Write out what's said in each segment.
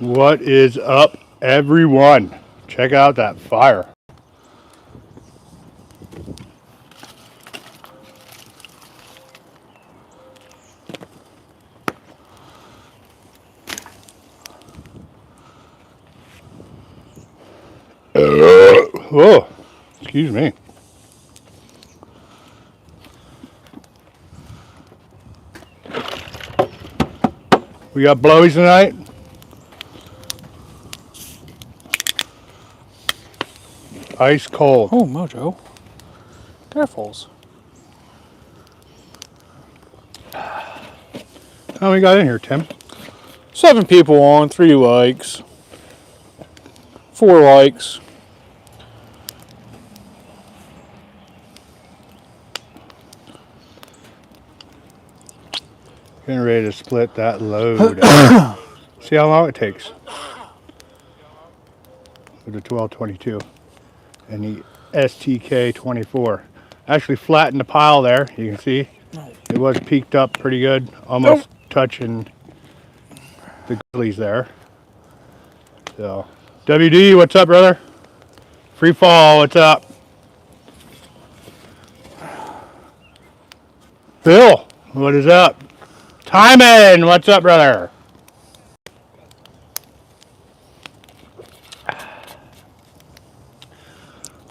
What is up, everyone? Check out that fire. Whoa, excuse me. We got blowies tonight. Ice cold. Oh, Mojo. Carefuls. How many got in here, Tim? 7 people on, 3 likes. 4 likes. Getting ready to split that load. See how long it takes. With the 1222 and the STK24. Actually flattened the pile there. You can see it was peaked up pretty good, almost touching the gullies there. So, WD, what's up, brother? Free fall, what's up? Bill, what is up? Timon, what's up, brother?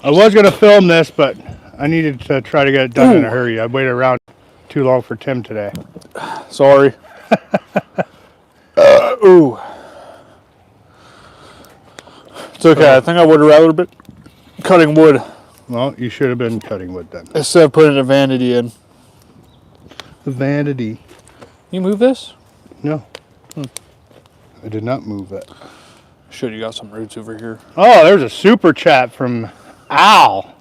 I was going to film this, but I needed to try to get it done in a hurry. I waited around too long for Tim today. Sorry. Ooh. It's okay. I think I would have rather been cutting wood. Well, you should have been cutting wood then. Instead of putting a vanity in. The vanity. You move this? No. I did not move it. Shit, you got some roots over here. Oh, there's a super chat from Al.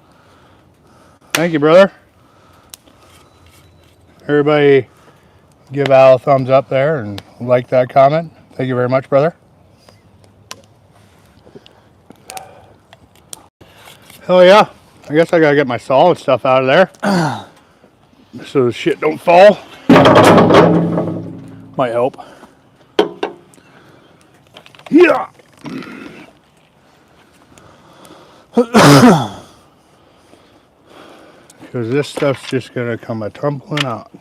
Thank you, brother. Everybody give Al a thumbs up there and like that comment. Thank you very much, brother. Hell yeah. I guess I gotta get my saw and stuff out of there so the shit don't fall. Might help. Yeah. Because this stuff's just gonna come a tumbling out.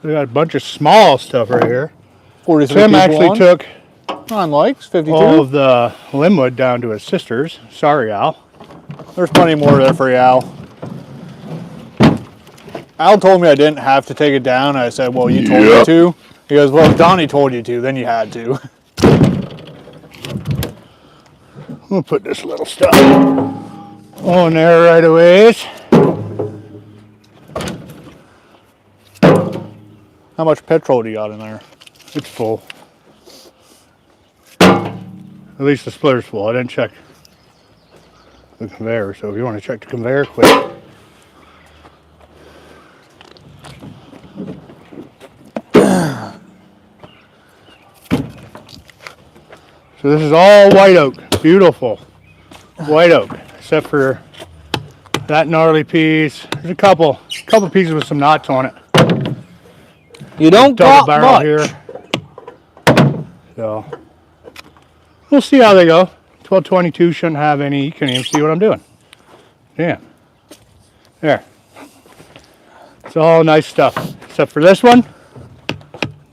We got a bunch of small stuff right here. 43 Tim people actually on. took 9 likes, 52. all of the limwood down to his sister's. Sorry, Al. There's plenty more there for you, Al. Al told me I didn't have to take it down. I said, well, you told me to. He goes, well, if Donnie told you to, then you had to. We'll put this little stuff on there right away. How much petrol do you got in there? It's full. At least the splitter's full. I didn't check the conveyor, so if you want to check the conveyor quick. So this is all white oak, beautiful white oak, except for that gnarly piece. There's a couple pieces with some knots on it. You don't Double got barrel much. here. So we'll see how they go. 1222 shouldn't have any. You can't even see what I'm doing. Damn. There. It's all nice stuff, except for this one.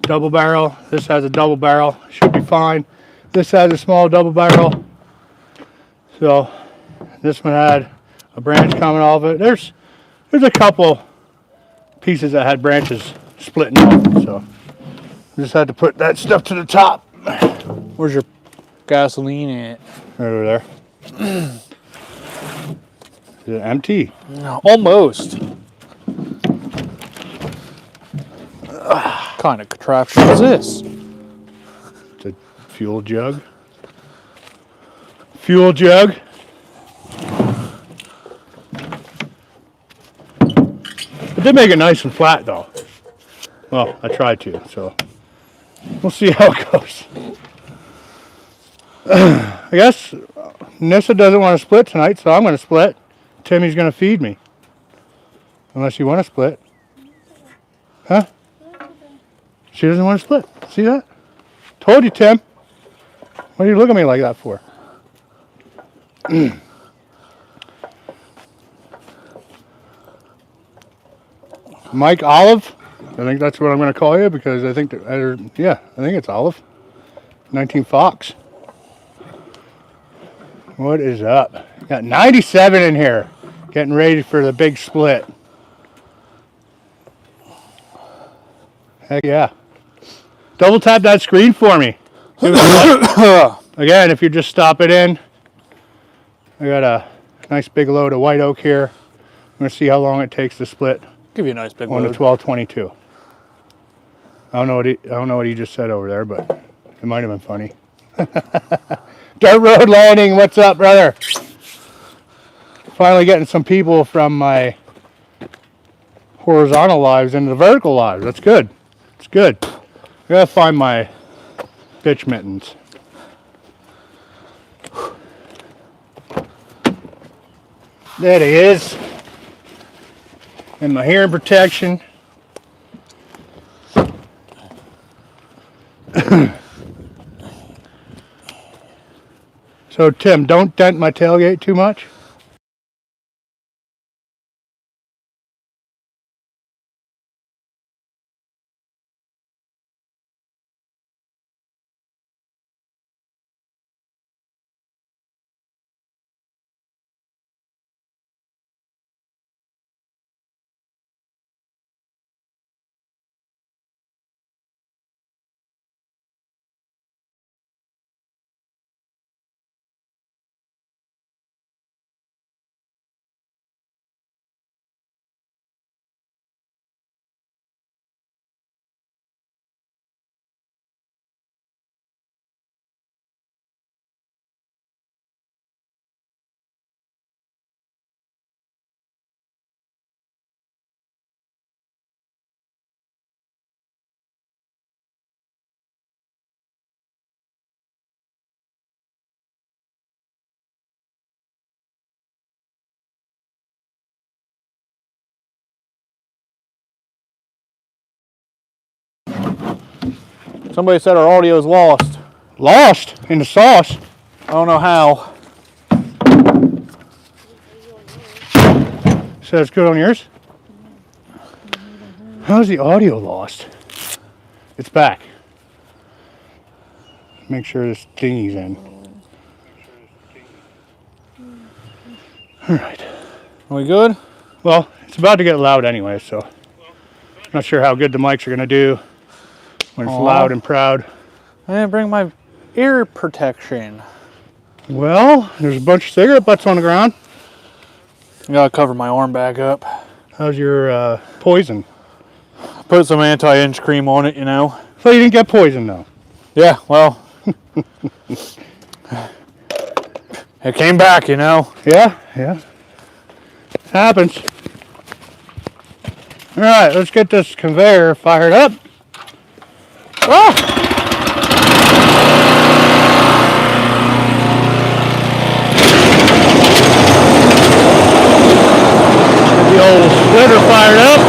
Double barrel. This has a double barrel. Should be fine. This has a small double barrel. So this one had a branch coming off it. There's a couple pieces that had branches splitting off. So just had to put that stuff to the top. Where's your gasoline at? Right over there. Is it empty? Almost. What kind of contraption is this? It's a fuel jug. Fuel jug. It did make it nice and flat though. Well, I tried to, so we'll see how it goes. I guess Nissa doesn't want to split tonight, so I'm going to split. Timmy's going to feed me. Unless you want to split. Huh? She doesn't want to split. See that? Told you, Tim. What do you look at me like that for? Mike Olive. I think that's what I'm going to call you because I think that, yeah, I think it's Olive. 19 Fox. What is up? Got 97 in here. Getting ready for the big split. Heck yeah. Double tap that screen for me. Again, if you just stop it in, I got a nice big load of white oak here. I'm going to see how long it takes to split. Give you a nice big on load. the 1222. I don't know what he just said over there, but it might have been funny. Dirt Road Landing, what's up, brother? Finally getting some people from my horizontal lives into the vertical lives. That's good. It's good. I gotta find my bitch mittens. There it is. And my hearing protection. So Tim, don't dent my tailgate too much. Somebody said our audio's lost. Lost in the sauce. I don't know how. So it's good on yours? How's the audio lost? It's back. Make sure this thingy's in. Alright. Are we good? Well, it's about to get loud anyway, so not sure how good the mics are gonna do when it's loud and proud. I didn't bring my ear protection. Well, there's a bunch of cigarette butts on the ground. I gotta cover my arm back up. How's your poison? Put some anti-itch cream on it, you know. So you didn't get poison though? Yeah, well. It came back, you know. Yeah, yeah. Happens. All right, let's get this conveyor fired up. Oh! Get the old splitter fired up.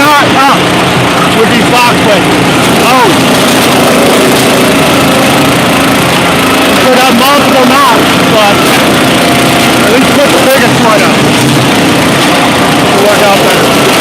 not up with these box plates. Oh. Could have multiple knots, but at least put the biggest one up. It'll work out better.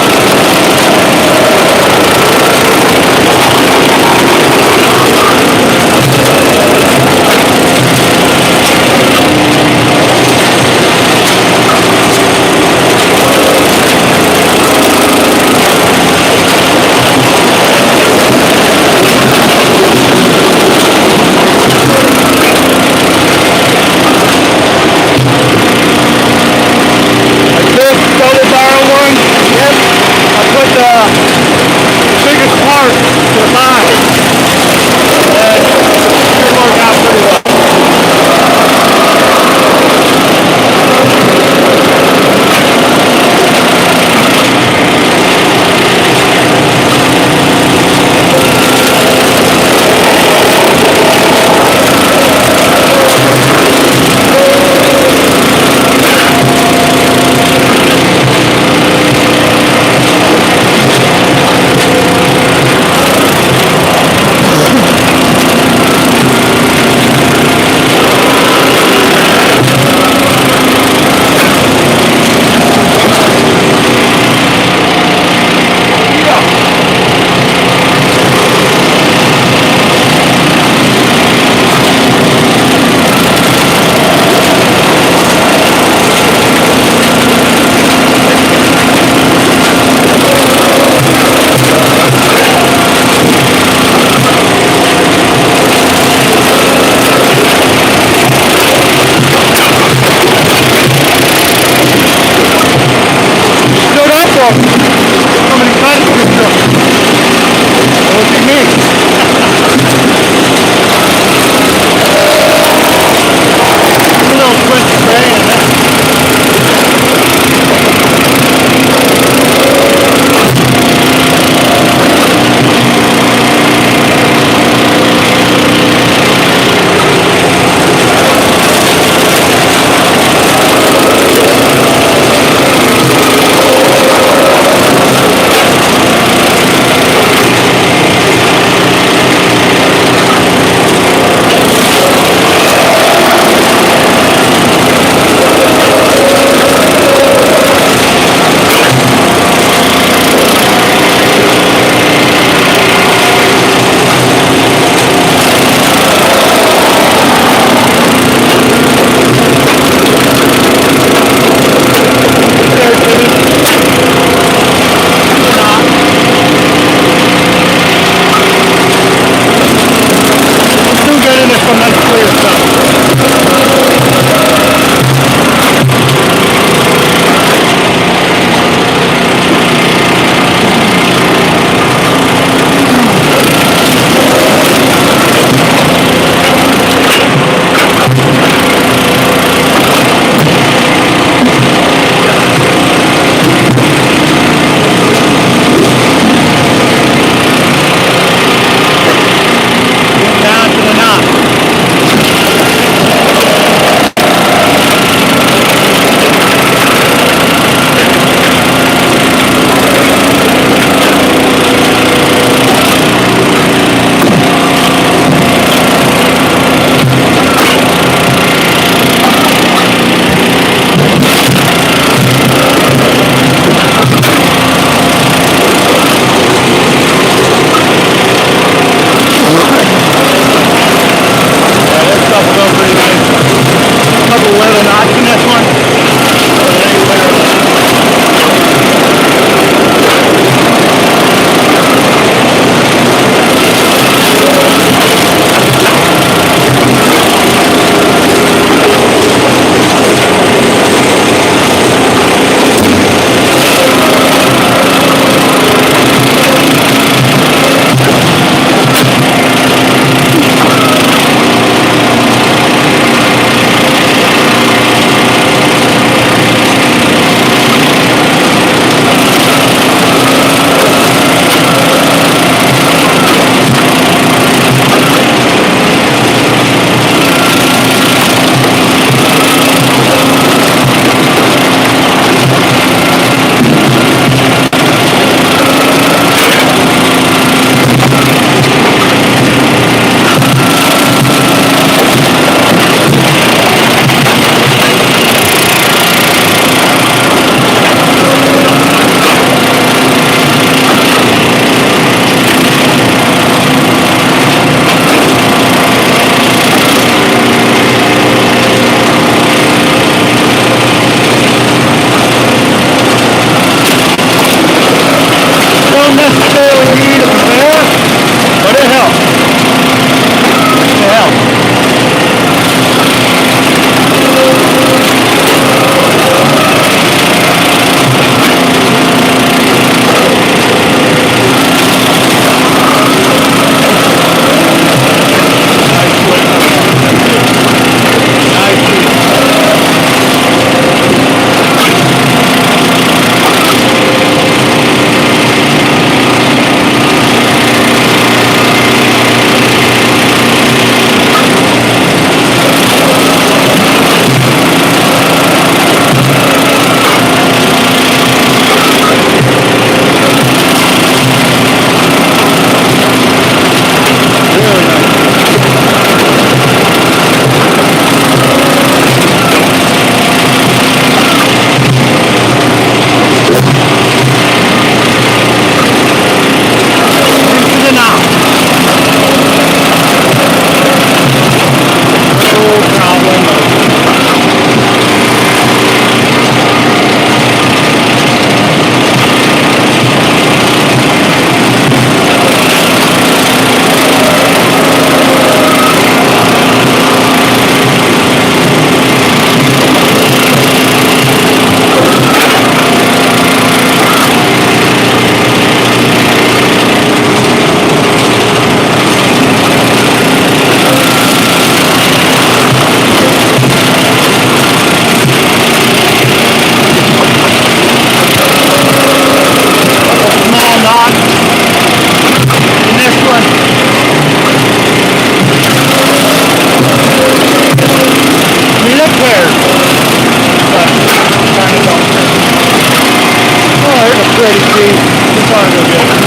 too far to go get it.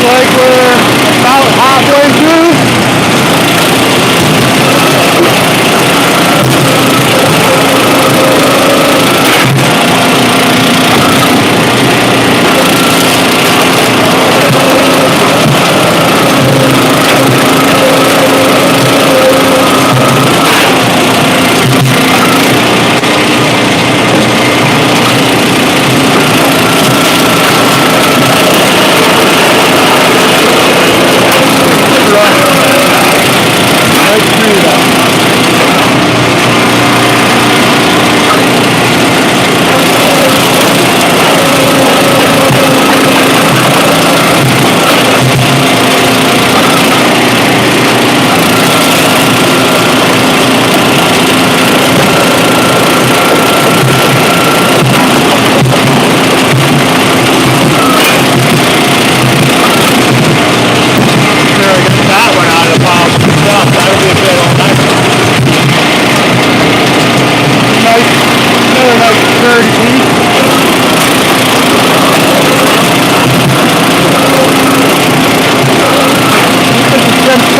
Like we're about halfway through.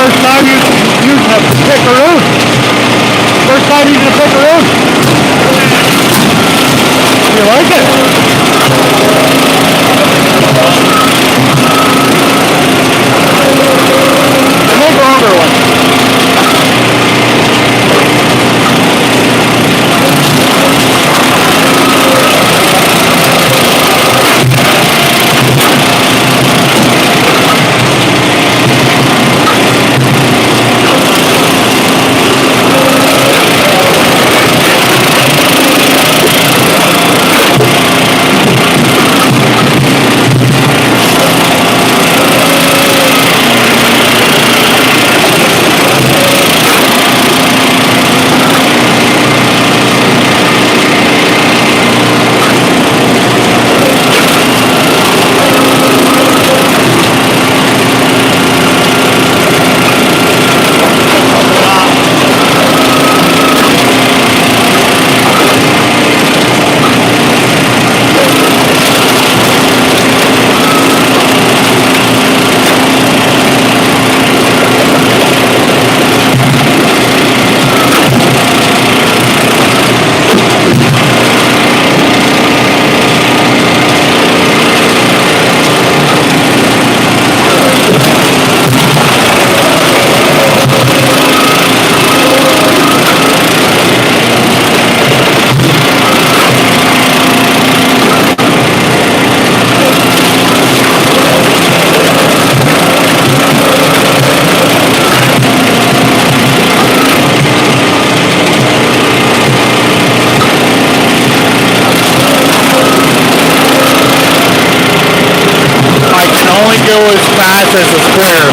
First time using a pickaroo. First time using a pickaroo. You like it? Make longer ones. Go as fast as a square.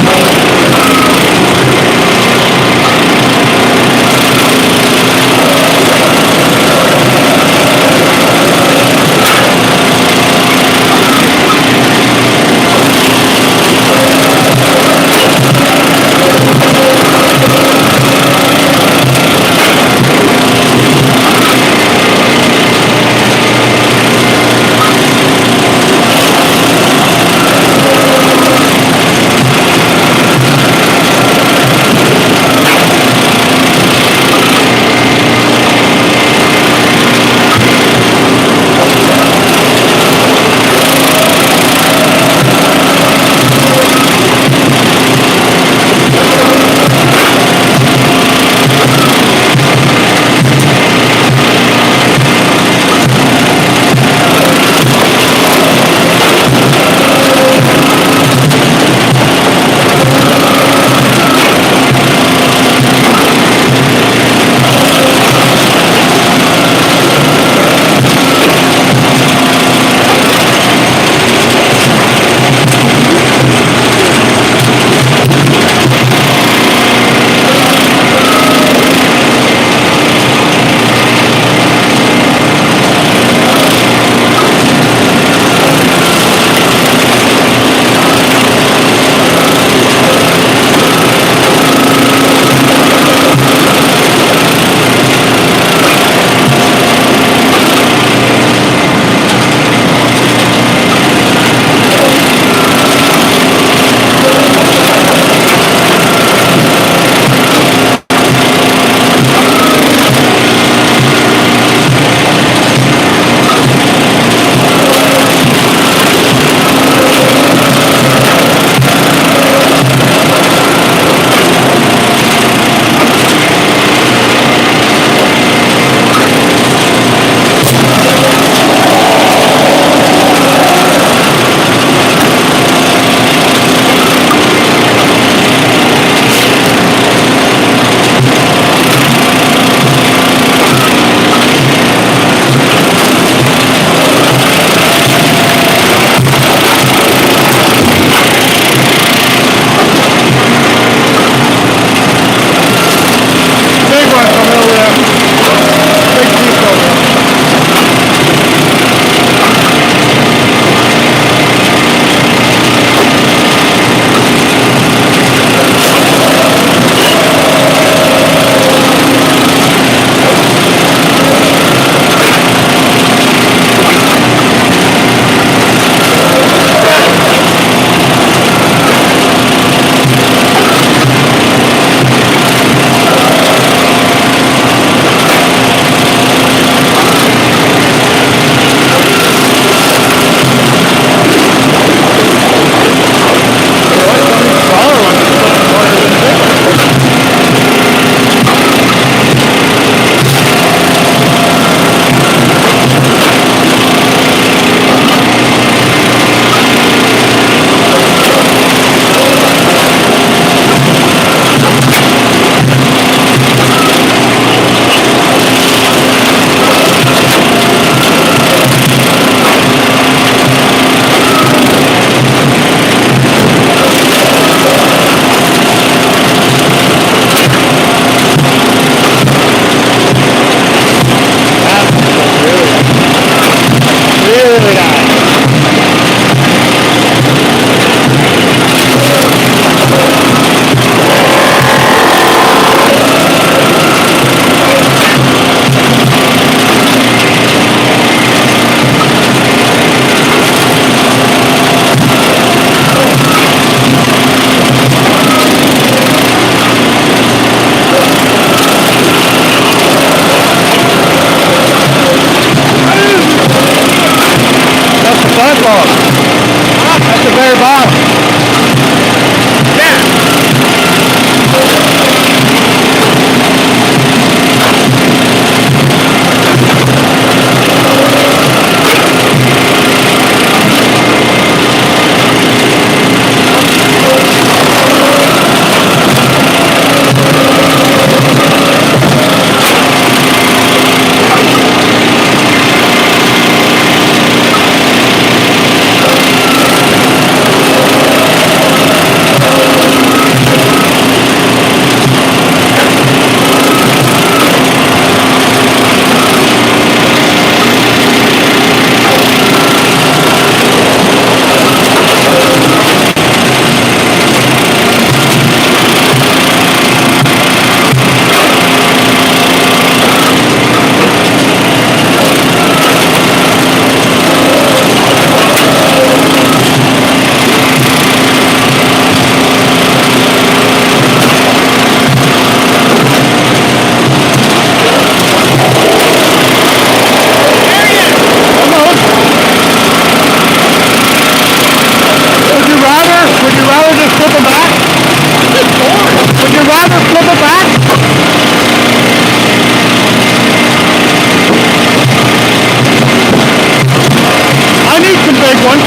big one.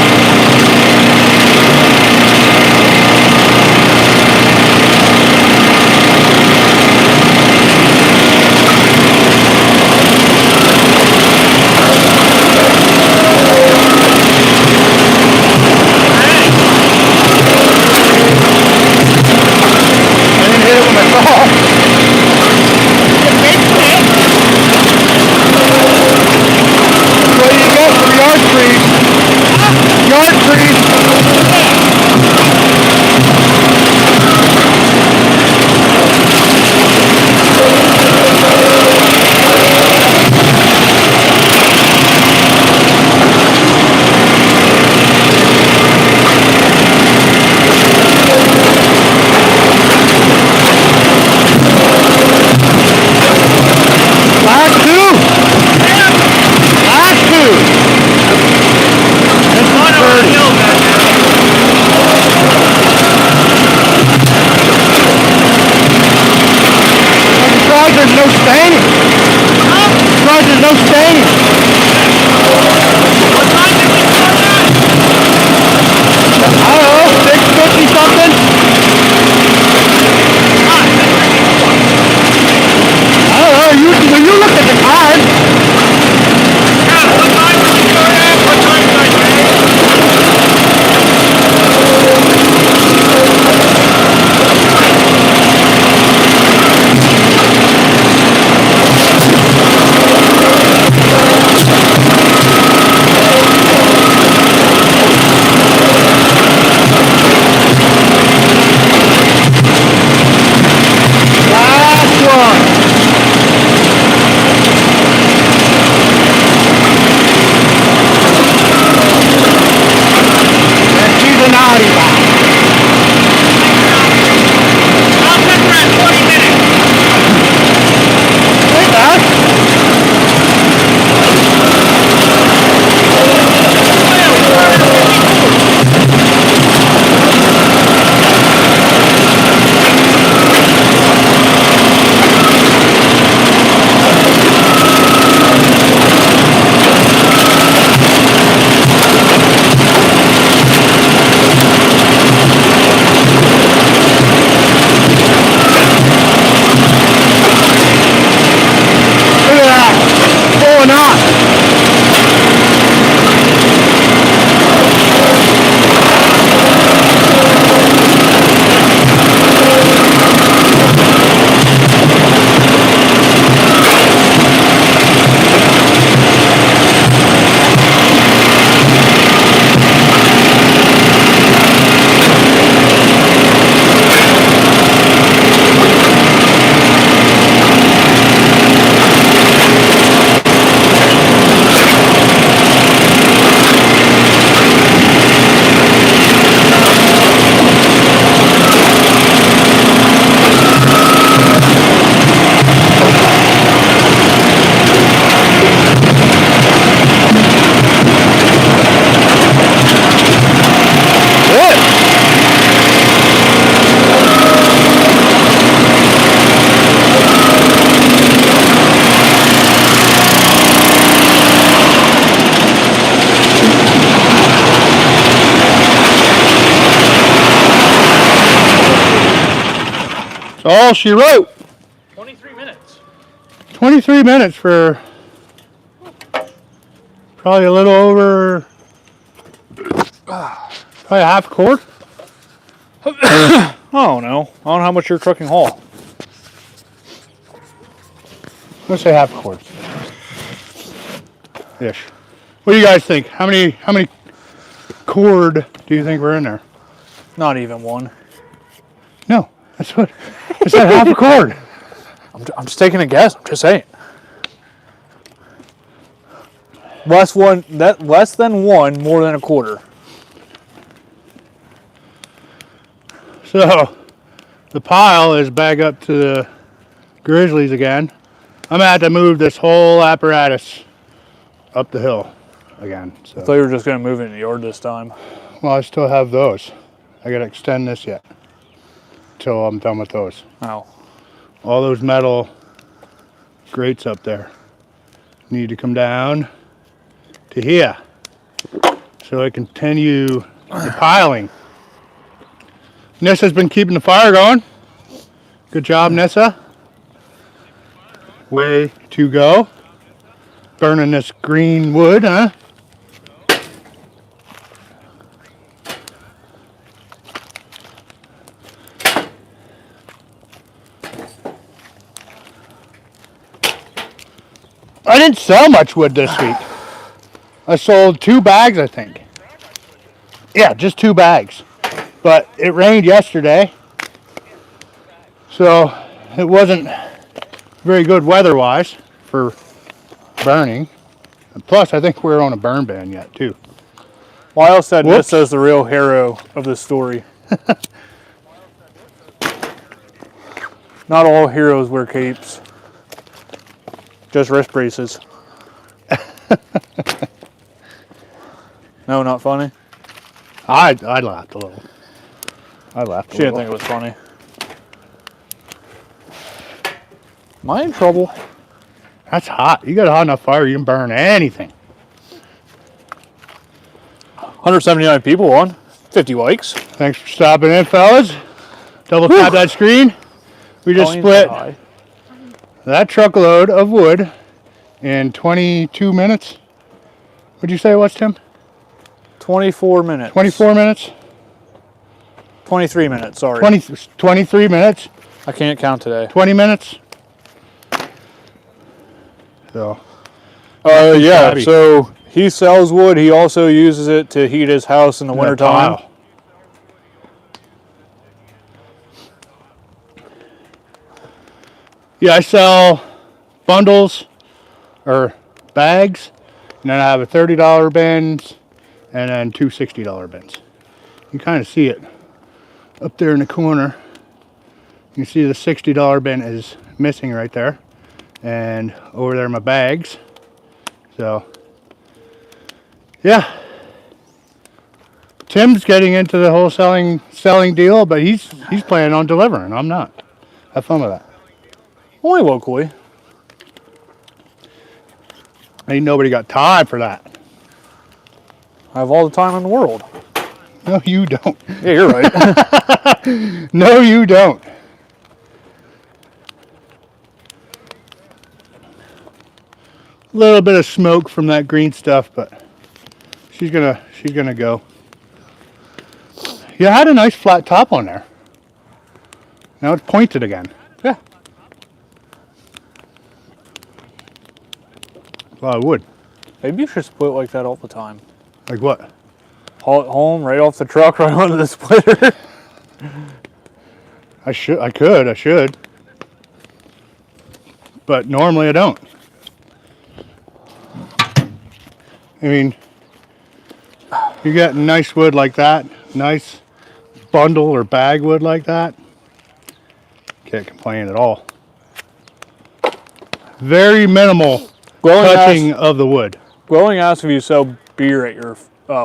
There's no staining. Huh? There's no staining. What time did we start at? I don't know, 650 something. I don't know, you look at the card. Yeah, what time did we start at? What time did I say? All she wrote. 23 minutes. 23 minutes for probably a little over, probably a half quart. I don't know. I don't know how much your trucking haul. Let's say half quart. Ish. What do you guys think? How many cord do you think we're in there? Not even one. No, that's what. I said half a cord. I'm just taking a guess. I'm just saying. Less than one, more than a quarter. So the pile is back up to the Grizzlies again. I'm gonna have to move this whole apparatus up the hill again. So. I thought you were just gonna move it in the yard this time. Well, I still have those. I gotta extend this yet until I'm done with those. Oh. All those metal grates up there need to come down to here. so it can continue the piling. Nissa's been keeping the fire going. Good job, Nissa. Way to go. Burning this green wood, huh? I didn't sell much wood this week. I sold 2 bags, I think. Yeah, just 2 bags. But it rained yesterday, so it wasn't very good weather-wise for burning. And plus, I think we're on a burn ban yet, too. Lyle said Whoops. Nissa's the real hero of this story. Not all heroes wear capes. Just wrist braces. No, not funny. I laughed a little. I laughed a She didn't little. think it was funny. Am I in trouble? That's hot. You got a hot enough fire, you can burn anything. 179 people on. 50 likes. Thanks for stopping in, fellas. Double tap that screen. We just split that truckload of wood in 22 minutes. What'd you say it was, Tim? 24 minutes. 24 minutes? 23 minutes, sorry. 23 minutes? I can't count today. 20 minutes? So. Yeah, shabby. so he sells wood. He also uses it to heat his house in the wintertime. Pile. Yeah, I sell bundles or bags, and then I have a $30 bins and then 2 $60 bins. You can kind of see it up there in the corner. You can see the $60 bin is missing right there, and over there are my bags. So yeah, Tim's getting into the whole selling deal, but he's planning on delivering. I'm not. Have fun with that. Only locally. Ain't nobody got time for that. I have all the time in the world. No, you don't. Yeah, you're right. No, you don't. A little bit of smoke from that green stuff, but she's gonna go. Yeah, I had a nice flat top on there. Now it's pointed again. Yeah. A lot of wood. Maybe you should split like that all the time. Like what? Haul it home, right off the truck, right onto the splitter. I should. But normally I don't. I mean, you get nice wood like that, nice bundle or bag wood like that, can't complain at all. Very minimal touching of the wood. Glowing asked if you sell beer at your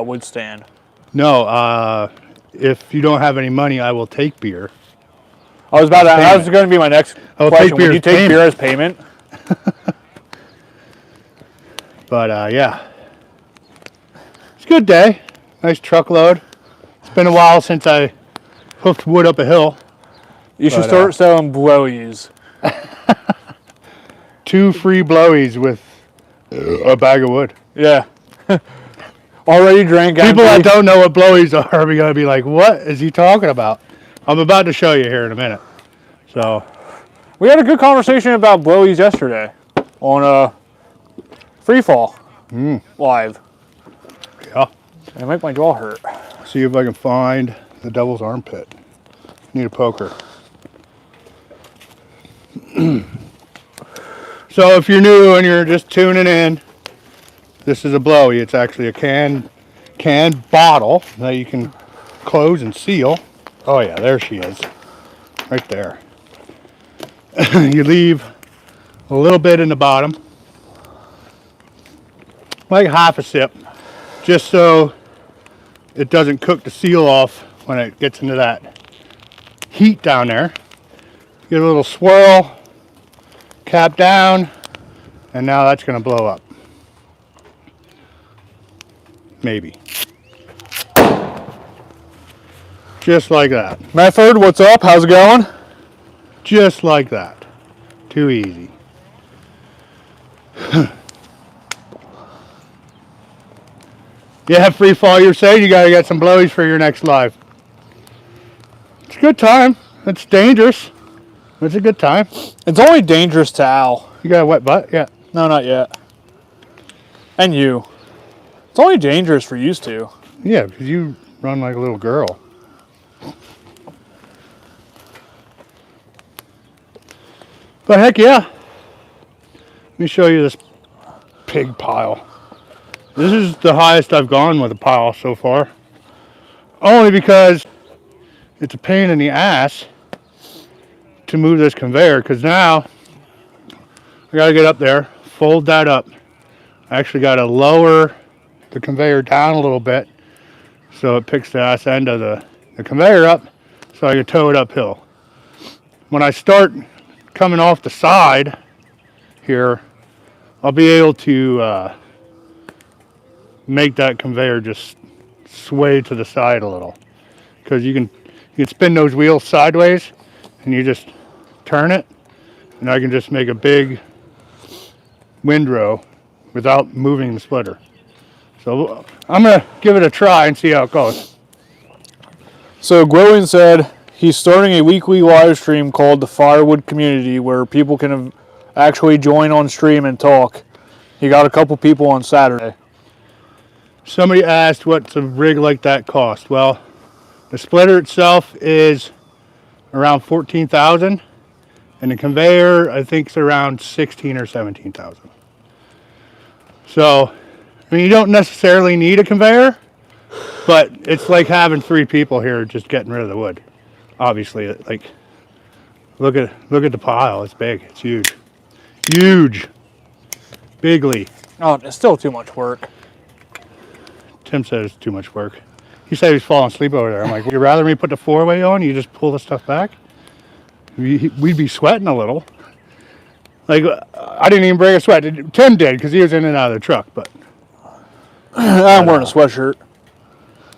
wood stand. No, if you don't have any money, I will take beer. I was about to. That was going to be my next question. Would you take beer as payment? But yeah, it's a good day. Nice truckload. It's been a while since I hooked wood up a hill. You should start selling blowies. 2 free blowies with a bag of wood. Yeah. Already drank. People that don't know what blowies are are going to be like, what is he talking about? I'm about to show you here in a minute. So we had a good conversation about blowies yesterday on Free Fall live. yeah, They make my jaw hurt. see if I can find the devil's armpit. Need a poker. So if you're new and you're just tuning in, this is a blowy. It's actually a canned bottle that you can close and seal. Oh yeah, there she is. Right there. You leave a little bit in the bottom. Like half a sip. Just so it doesn't cook the seal off when it gets into that heat down there. Get a little swirl. Cap down, and now that's going to blow up. Maybe. Just like that. Medford, what's up? How's it going? Just like that. Too easy. Yeah, free fall, you're saying you gotta get some blowies for your next live. It's a good time. It's dangerous. It's a good time. It's only dangerous to Al. You got a wet butt? Yeah. No, not yet. And you. It's only dangerous for you two. Yeah, because you run like a little girl. But heck yeah. Let me show you this pig pile. This is the highest I've gone with a pile so far. Only because it's a pain in the ass to move this conveyor, because now I gotta get up there, fold that up. I actually gotta lower the conveyor down a little bit so it picks the ass end of the conveyor up so I can tow it uphill. When I start coming off the side here, I'll be able to make that conveyor just sway to the side a little, because you can spin those wheels sideways and you just turn it, and I can just make a big windrow without moving the splitter. So I'm gonna give it a try and see how it goes. So Gwillian said he's starting a weekly live stream called the Firewood Community, where people can actually join on stream and talk. He got a couple people on Saturday. Somebody asked what's a rig like that cost. Well, the splitter itself is around 14,000, and the conveyor I think is around 16 or 17,000. So, I mean, you don't necessarily need a conveyor, but it's like having 3 people here just getting rid of the wood. Obviously, like look at the pile. It's big. It's huge, huge, bigly. Oh, it's still too much work. Tim said it's too much work. He said he's falling asleep over there. I'm like, would you rather me put the 4-way on? You just pull the stuff back? We'd be sweating a little. Like, I didn't even bring a sweat. Tim did, because he was in and out of the truck. But I'm wearing a sweatshirt.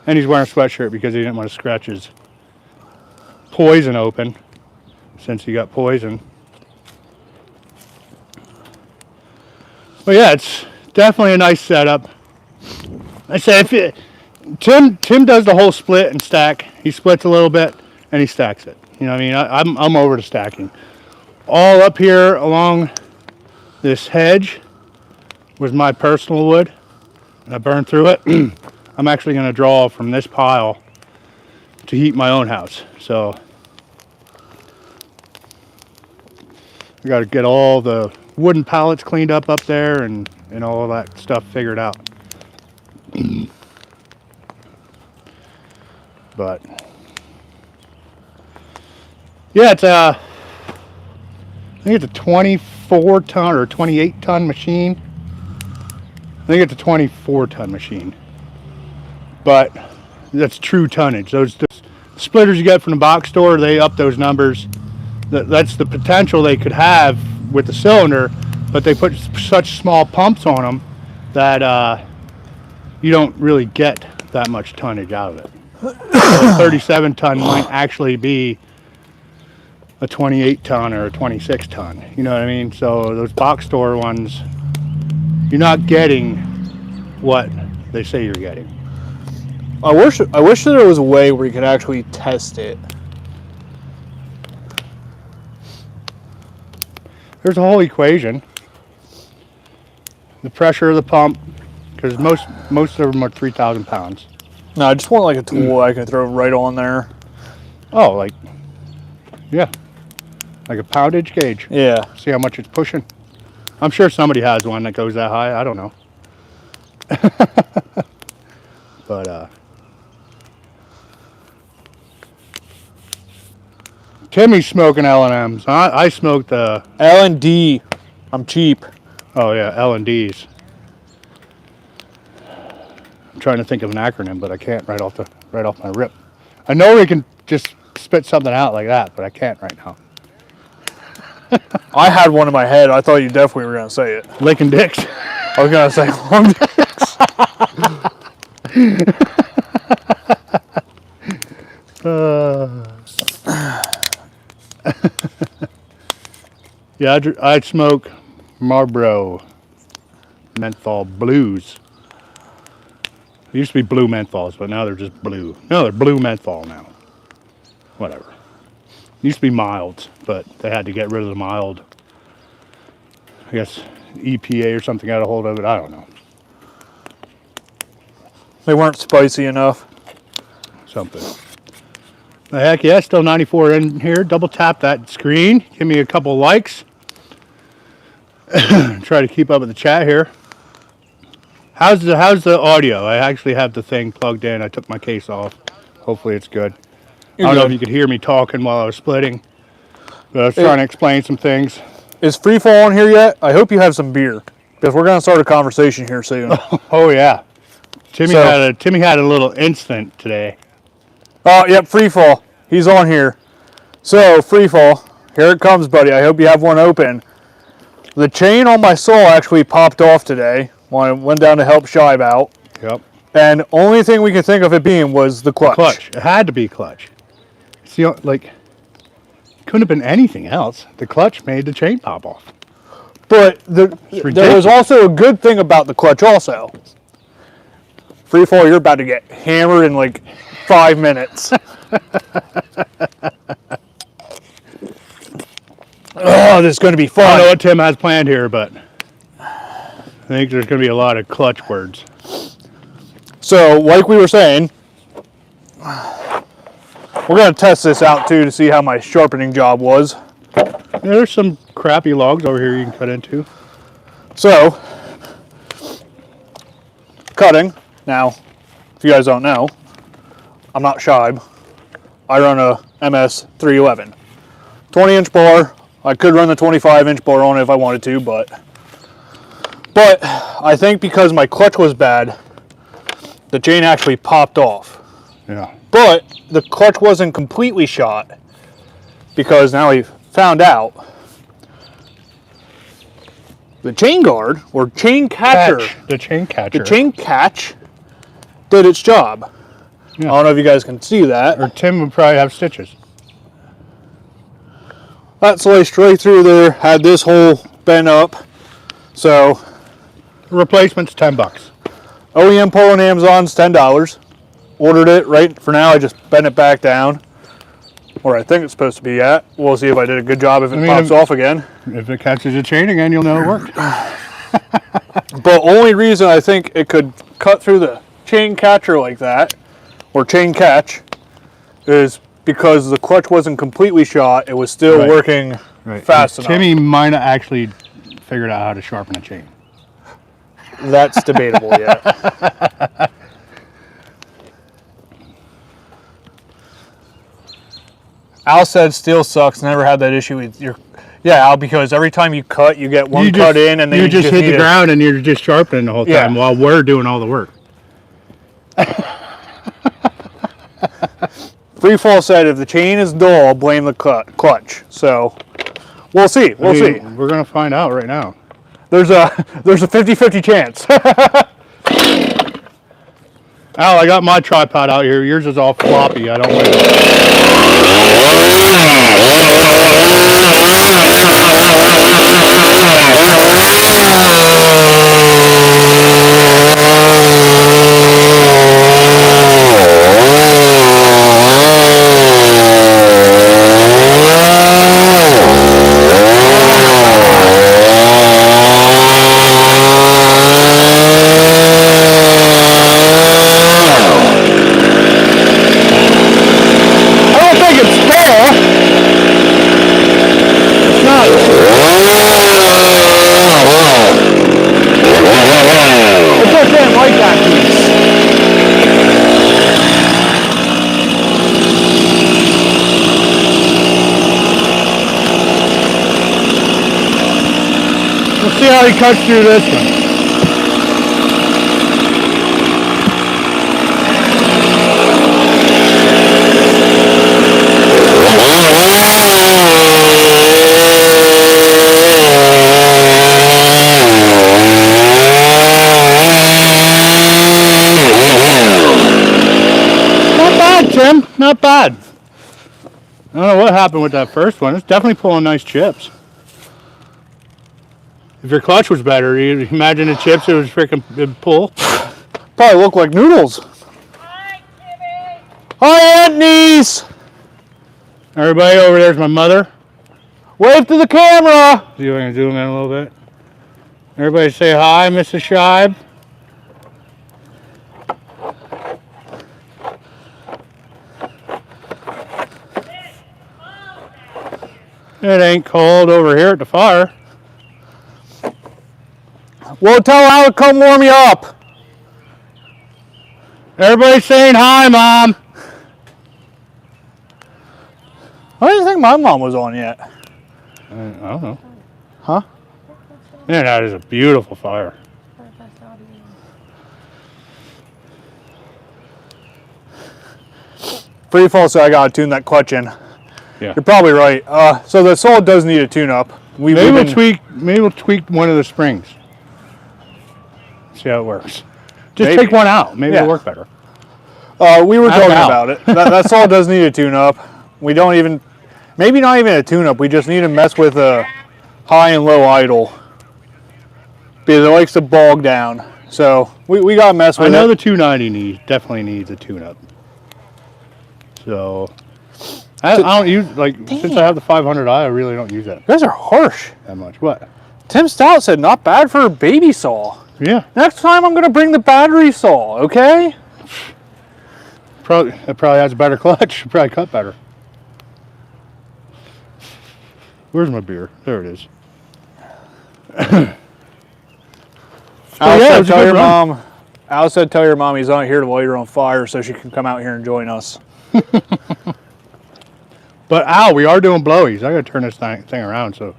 And he's wearing a sweatshirt because he didn't want to scratch his poison open, since he got poison. But yeah, it's definitely a nice setup. I say, Tim does the whole split and stack. He splits a little bit and he stacks it. You know what I mean? I'm over to stacking. All up here along this hedge was my personal wood, and I burned through it. I'm actually going to draw from this pile to heat my own house. So I got to get all the wooden pallets cleaned up there and all of that stuff figured out. But yeah, it's I think it's a 24 ton or 28 ton machine. I think it's a 24 ton machine, but that's true tonnage. Those splitters you get from the box store, they up those numbers. That's the potential they could have with the cylinder, but they put such small pumps on them that you don't really get that much tonnage out of it. So a 37 ton might actually be a 28 ton or a 26 ton. You know what I mean? So those box store ones, you're not getting what they say you're getting. I wish there was a way where you could actually test it. There's a whole equation. The pressure of the pump, because most of them are 3,000 pounds. No, I just want like a tool I can throw right on there. Oh, like, yeah, like a poundage gauge. Yeah. See how much it's pushing. I'm sure somebody has one that goes that high. I don't know. But Timmy's smoking L&Ms. I smoked L&D. I'm cheap. Oh yeah, L&Ds. I'm trying to think of an acronym, but I can't right off my rip. I know we can just spit something out like that, but I can't right now. I had one in my head. I thought you definitely were gonna say it. Licking dicks. I was gonna say long dicks. Yeah, I smoke Marlboro menthol blues. They used to be blue menthols, but now they're just blue. No, they're blue menthol now. Whatever. Used to be milds, but they had to get rid of the mild. I guess EPA or something got a hold of it. I don't know. They weren't spicy enough. Something. The heck yeah, still 94 in here. Double tap that screen. Give me a couple likes. Try to keep up with the chat here. How's the audio? I actually have the thing plugged in. I took my case off. Hopefully it's good. I don't know if you could hear me talking while I was splitting. But I was trying to explain some things. Is Freefall on here yet? I hope you have some beer, because we're going to start a conversation here soon. Oh yeah. Timmy had a little incident today. Oh, yep, Freefall. He's on here. So, Freefall, here it comes, buddy. I hope you have one open. The chain on my saw actually popped off today when I went down to help Shive out. Yep. And only thing we could think of it being was the clutch. Clutch. It had to be clutch. See, like, couldn't have been anything else. The clutch made the chain pop off. But there was also a good thing about the clutch also. Freefall, you're about to get hammered in like 5 minutes. Oh, this is going to be fun. I don't know what Tim has planned here, but I think there's going to be a lot of clutch words. So, like we were saying, we're going to test this out too to see how my sharpening job was. Yeah, there's some crappy logs over here you can cut into. So, cutting. Now, if you guys don't know, I'm not Shibe. I run a MS311. 20-inch bar. I could run the 25-inch bar on it if I wanted to, but I think because my clutch was bad, the chain actually popped off. Yeah. But the clutch wasn't completely shot, because now we found out the chain guard, or chain catcher. The chain catcher. The chain catch did its job. Yeah. I don't know if you guys can see that. Or Tim would probably have stitches. That sliced right through there, had this hole bent up. So, The replacement's $10. OEM pull on Amazon's $10. Ordered it right for now. I just bent it back down where I think it's supposed to be at. We'll see if I did a good job if it pops off again. If it catches a chain again, you'll know it worked. But only reason I think it could cut through the chain catcher like that, or chain catch, is because the clutch wasn't completely shot. It was still working fast enough. Timmy might have actually figured out how to sharpen a chain. That's debatable yet. Al said steel sucks. Never had that issue with your... Yeah, Al, because every time you cut, you get one cut in, and then you just hit the ground and you're just sharpening the whole time while we're doing all the work. Freefall said if the chain is dull, blame the clutch. So we'll see. We'll see. We're gonna find out right now. There's a 50-50 chance. Al, I got my tripod out here. Yours is all floppy. I don't want it. See how he cuts through this one. Not bad, Tim. Not bad. I don't know what happened with that first one. It's definitely pulling nice chips. If your clutch was better, you imagine the chips it was freaking it'd pull. Probably look like noodles. Hi, Timmy. Hi, Aunt Niece. Everybody over there's my mother. Wave to the camera. See if I can zoom in a little bit. Everybody say hi, Mrs. Scheib. It ain't cold over here at the fire. Well, tell Al to come warm you up. Everybody saying hi, Mom. I didn't think my mom was on yet. I don't know. Huh? Man, that is a beautiful fire. Free fall, so I gotta tune that clutch in. Yeah. You're probably right. So the Soul does need a tune-up. Maybe we'll tweak one of the springs. See how it works. Just Maybe. take one out. Maybe Yeah. it'll work better. We were Ask talking Al. about it. That Soul does need a tune-up. We don't even, maybe not even a tune-up. We just need to mess with a high and low idle because it likes to bog down. So we got to mess with I know it. the 290 definitely needs a tune-up. So I don't use since I have the 500i, I really don't use that You guys are harsh. much. What? Tim Stout said not bad for a baby saw. Yeah, Next time I'm going to bring the battery saw, okay? it probably has a better clutch. It'll probably cut better. Where's my beer? There it is. Al yeah, it said was a tell good your run. mom. Al said tell your mom he's not here to light her on fire so she can come out here and join us. But Al, we are doing blowies. I gotta turn this thing around so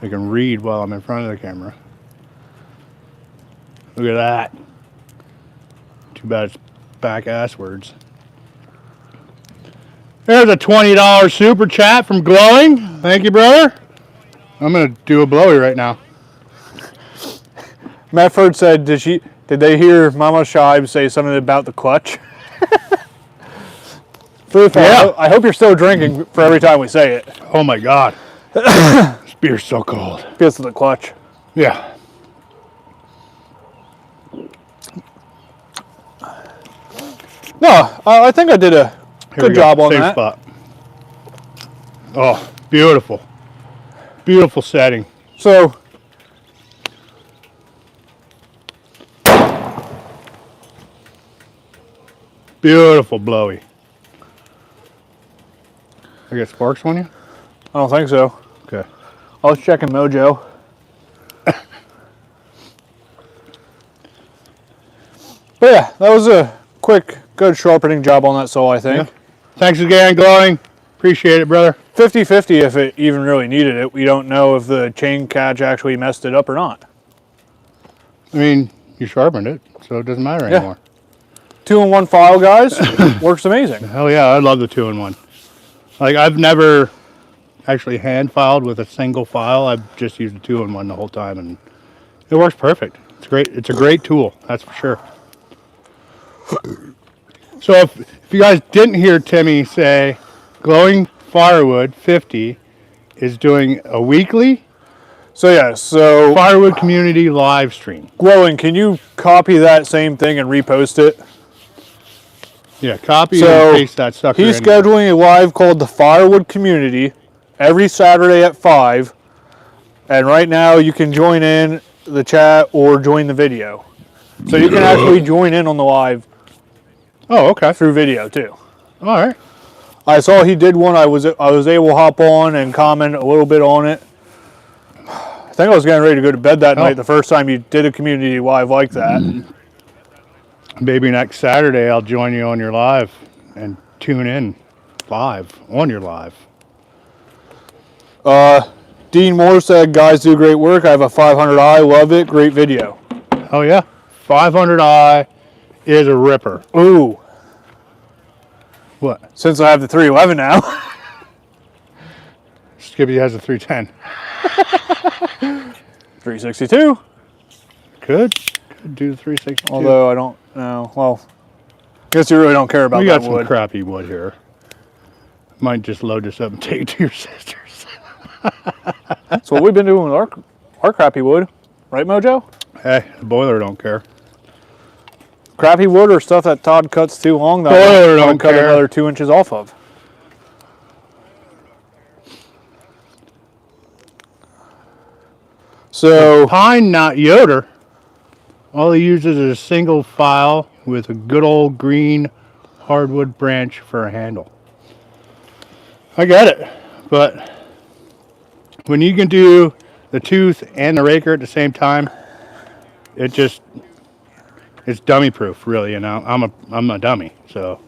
I can read while I'm in front of the camera. Look at that. Too bad it's back ass words. There's a $20 super chat from Glowing. Thank you, brother. I'm gonna do a blowy right now. Medford said, did they hear Mama Scheib say something about the clutch? Yeah. I hope you're still drinking for every time we say it. Oh my God. This beer's so cold. Because of the clutch. Yeah. No, I think I did a Here we good go. job on Safe that. spot. Oh, beautiful. Beautiful setting. So, Beautiful blowy. I got sparks on you? I don't think so. Okay. I was checking Mojo. But yeah, that was a quick, good sharpening job on that saw, I think. Yeah. Thanks again, Glowing. Appreciate it, brother. 50-50 if it even really needed it. We don't know if the chain catch actually messed it up or not. I mean, you sharpened it, so it doesn't matter anymore. 2-in-1 file, guys. Works amazing. Hell yeah, I love the 2-in-1. Like, I've never actually hand filed with a single file. I've just used the 2-in-1 the whole time, and it works perfect. It's great. It's a great tool, that's for sure. So if you guys didn't hear Timmy say, Glowing Firewood 50 is doing a weekly So yeah, so Firewood community live stream. Glowing, can you copy that same thing and repost it? Yeah, copy So and paste that sucker he's in there. scheduling a live called the Firewood Community every Saturday at 5. And right now you can join in the chat or join the video. So you can actually join in on the live Oh, okay. through video too. All right. I saw he did one. I was able to hop on and comment a little bit on it. I think I was getting ready to go to bed that night the first time you did a community live like that. Maybe next Saturday I'll join you on your live and tune in live on your live. Dean Moore said, guys do great work. I have a 500i. Love it. Great video. Oh yeah. 500i is a ripper. Ooh. What? Since I have the 311 now. Skippy has a 310. 362. Could do the 362. Although I don't know. Well, guess you really don't care about we that got some wood. crappy wood here. Might just load this up and take it to your sister's. That's what we've been doing with our Our crappy wood, right, Mojo? Hey, the boiler don't care. Crappy wood or stuff that Todd cuts too long that Boiler I'm don't cut care. another 2 inches off of. So Pine, not Yoder. All he uses is a single file with a good old green hardwood branch for a handle. I get it, but when you can do the tooth and the raker at the same time, it's dummy proof, really. You know, I'm a dummy, so.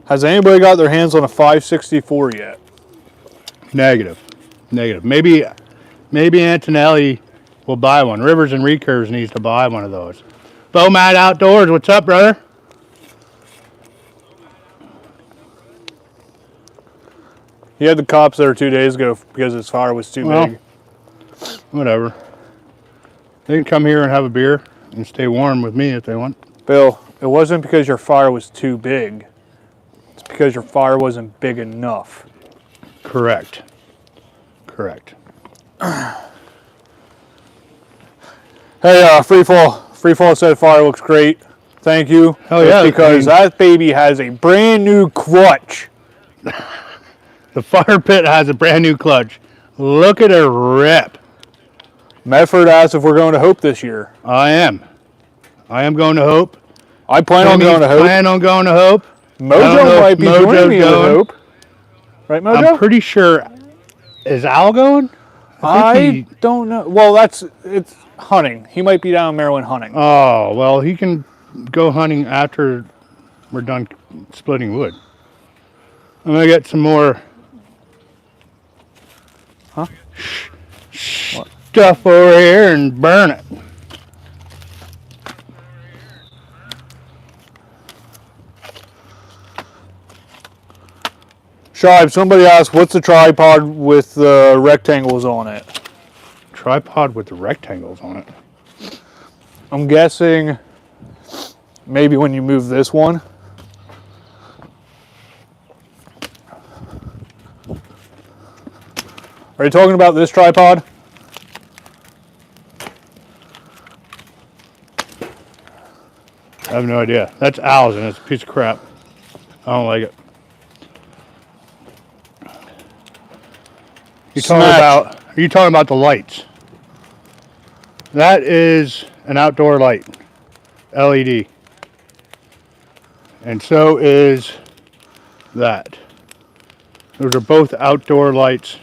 has anybody got their hands on a 564 yet? Negative. Maybe Antonelli will buy one. Rivers and Recurves needs to buy one of those. Bomad Outdoors, what's up, brother? He had the cops there 2 days ago because his fire was too big. Whatever. They can come here and have a beer and stay warm with me if they want. Bill, it wasn't because your fire was too big. It's because your fire wasn't big enough. Correct. Hey, Freefall said fire looks great. Thank you. Hell yeah, Because that baby has a brand new clutch. The fire pit has a brand new clutch. Look at her rip. Medford asked if we're going to Hope this year. I am going to Hope. I plan on going to Hope. Plan on going to Hope. I don't know Mojo if might be Mojo's joining me to going. Hope. Right, Mojo? I'm pretty sure. Is Al going? I don't know. Well, it's hunting. He might be down in Maryland hunting. Oh, well, he can go hunting after we're done splitting wood. I'm going to get some more stuff over here and burn it. Shive, somebody asked, what's the tripod with the rectangles on it? Tripod with the rectangles on it. I'm guessing maybe when you move this one. Are you talking about this tripod? I have no idea. That's Al's and it's a piece of crap. I don't like it. Are you talking about the lights? That is an outdoor light, LED. And so is that. Those are both outdoor lights.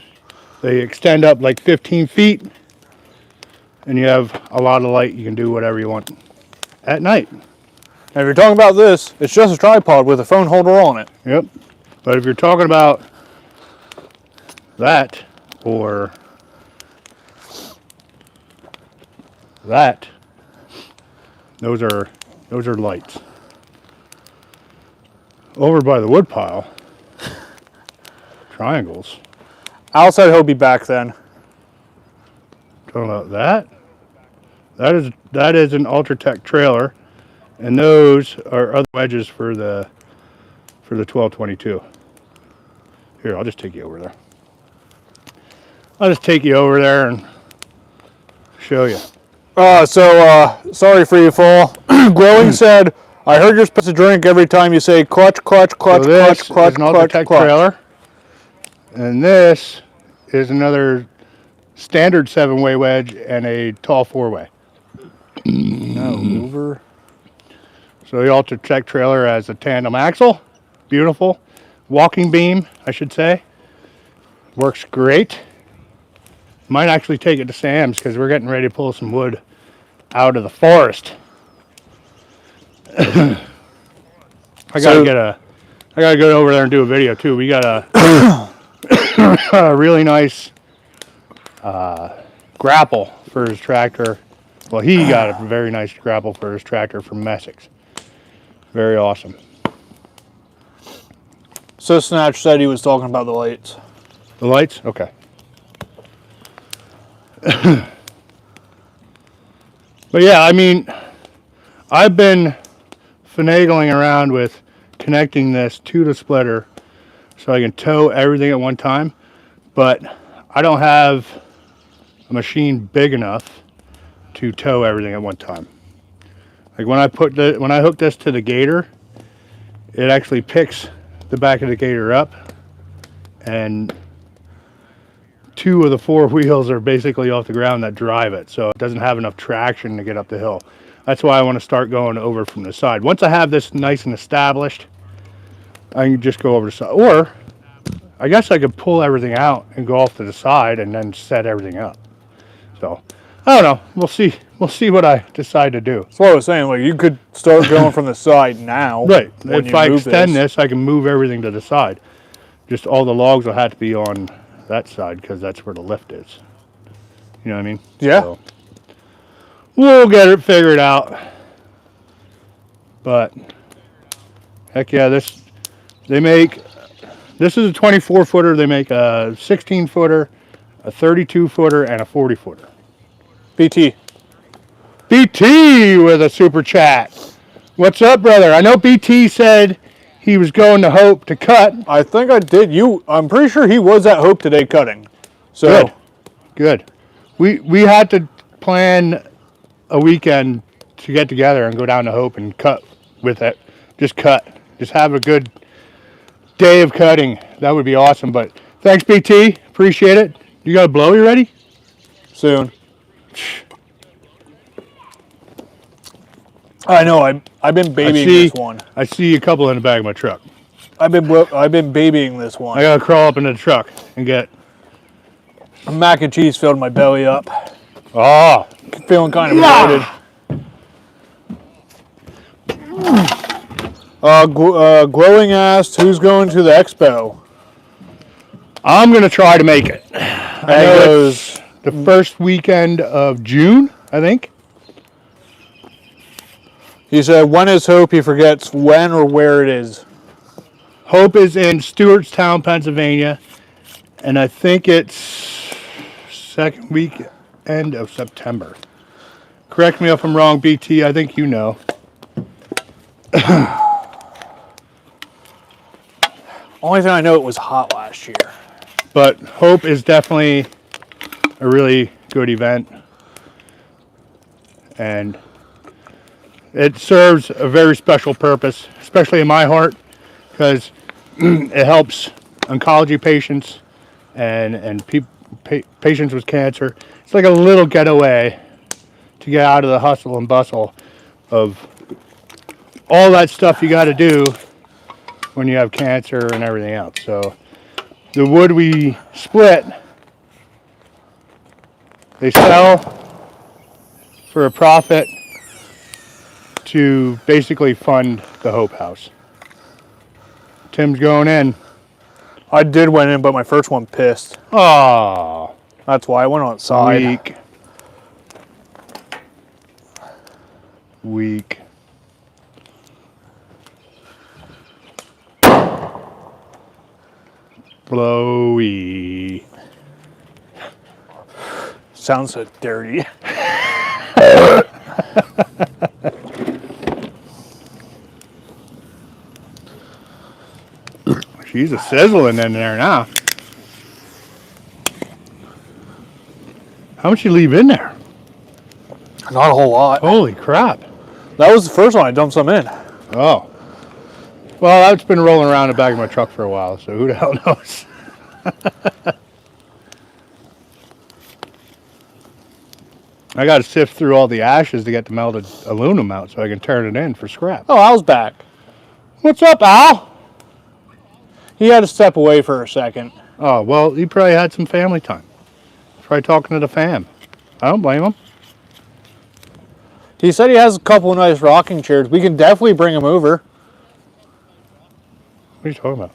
They extend up like 15 feet and you have a lot of light. You can do whatever you want at night. Now, if you're talking about this, it's just a tripod with a phone holder on it. Yep. But if you're talking about that or that, those are lights. Over by the wood pile, triangles. Al said he'll be back then. Talking about that? That is an Ultratech trailer, and those are other wedges for the 1222. Here, I'll just take you over there. I'll just take you over there and show you. Sorry for you, fall. Growing said, I heard you're supposed to drink every time you say clutch, clutch, clutch, So this clutch, clutch, is an clutch, Ultratech clutch. trailer, and this is another standard 7-way wedge and a tall 4-way. No, over. So the Ultratech trailer has a tandem axle, beautiful. Walking beam, I should say. Works great. Might actually take it to Sam's because we're getting ready to pull some wood out of the forest. I gotta go over there and do a video too. We got a really nice grapple for his tractor. Well, he got a very nice grapple for his tractor from Messick's. Very awesome. So Snatch said he was talking about the lights. The lights? Okay. But yeah, I mean, I've been finagling around with connecting this to the splitter so I can tow everything at one time. but I don't have a machine big enough to tow everything at one time. Like when I hook this to the Gator, it actually picks the back of the Gator up, and 2 of the 4 wheels are basically off the ground that drive it, so it doesn't have enough traction to get up the hill. That's why I want to start going over from the side. Once I have this nice and established, I can just go over the side. Or I guess I could pull everything out and go off to the side and then set everything up. So I don't know. We'll see. We'll see what I decide to do. That's what I was saying. Like, you could start going from the side now. Right. When If you I move extend this, I can move everything to the side. Just all the logs will have to be on that side because that's where the lift is. You know what I mean? Yeah. So we'll get it figured out. But heck yeah, this is a 24 footer. They make a 16 footer, a 32 footer, and a 40 footer. BT with a super chat. What's up, brother? I know BT said he was going to Hope to cut. I think I did. I'm pretty sure he was at Hope today cutting. So Good. We had to plan a weekend to get together and go down to Hope and cut with it. Just cut. Just have a good day of cutting. That would be awesome. But thanks, BT. Appreciate it. You got a blower ready? soon. I know. I've been babying this one. I see a couple in the back of my truck. I've been babying this one. I gotta crawl up into the truck and get. Mac and cheese filled my belly up. Oh, Feeling kind of bloated. Glowing asked, who's going to the expo? I'm gonna try to make it. And I know he goes, it's the first weekend of June, I think. he said, when is Hope? He forgets when or where it is. Hope is in Stewartstown, Pennsylvania, and I think it's second weekend of September. Correct me if I'm wrong, BT. I think you know. Only thing I know, it was hot last year. But Hope is definitely a really good event, and it serves a very special purpose, especially in my heart, because it helps oncology patients and patients with cancer. It's like a little getaway to get out of the hustle and bustle of all that stuff you got to do when you have cancer and everything else. So the wood we split, they sell for a profit to basically fund the Hope House. Tim's going in. I did went in, but my first one pissed. Oh, That's why I went outside. Weak. Blowy. Sounds so dirty. She's a sizzling in there now. How much you leave in there? Not a whole lot. Holy crap. That was the first one. I dumped some in. Oh. Well, that's been rolling around the back of my truck for a while, so who the hell knows? I got to sift through all the ashes to get the melted aluminum out so I can turn it in for scrap. Oh, Al's back. What's up, Al? He had to step away for a second. Oh, well, he probably had some family time. Probably talking to the fam. I don't blame him. He said he has a couple of nice rocking chairs. We can definitely bring him over. What are you talking about?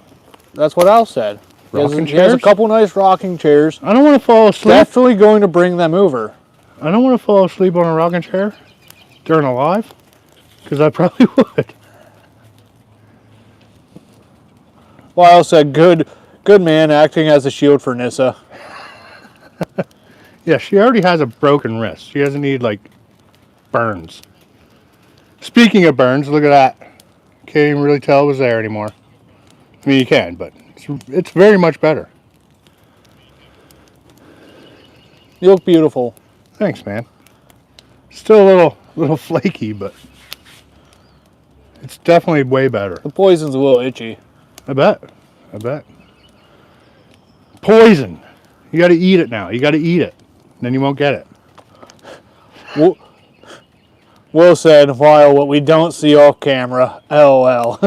That's what Al said. He has a Chairs? couple nice rocking chairs. I don't want to fall asleep. Definitely going to bring them over. I don't want to fall asleep on a rocking chair during a live, because I probably would. Lyle said, good man acting as a shield for Nissa. Yeah, she already has a broken wrist. She doesn't need, like, burns. Speaking of burns, look at that. Can't even really tell it was there anymore. I mean, you can, but it's very much better. You look beautiful. Thanks, man. Still a little flaky, but it's definitely way better. The poison's a little itchy. I bet. Poison. You got to eat it now. You got to eat it. Then you won't get it. Will said, while what we don't see off camera, LOL.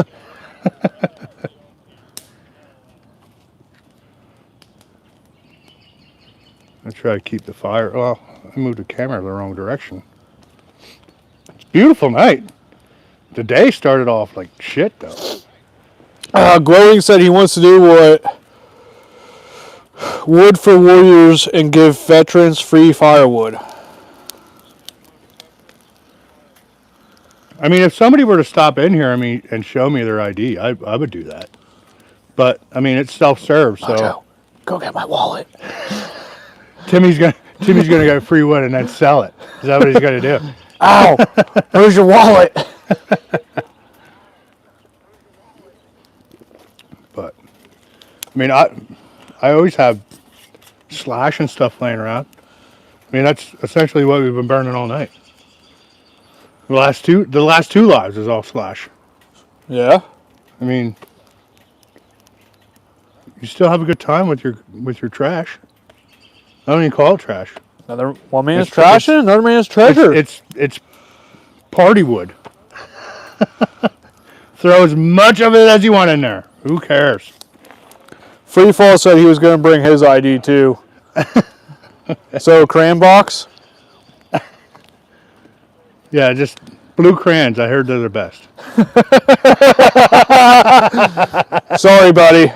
I try to keep the fire. Well, I moved the camera the wrong direction. It's a beautiful night. The day started off like shit, though. Glowing said he wants to do what Wood for Warriors and give veterans free firewood. I mean, if somebody were to stop in here, and show me their ID, I would do that. But I mean, it's self-serve, so. Macho, go get my wallet. Timmy's gonna get free wood and then sell it. Is that what he's gonna do? Ow! Where's your wallet? But I mean, I always have slash and stuff laying around. I mean, that's essentially what we've been burning all night. The last two lives is all slash. Yeah. I mean, you still have a good time with your trash. I don't even call it trash. One man's trash and another man's treasure. It's party wood. Throw as much of it as you want in there. Who cares? Freefall said he was going to bring his ID too. So, crayon box? Yeah, just blue crayons. I heard they're the best. Sorry, buddy.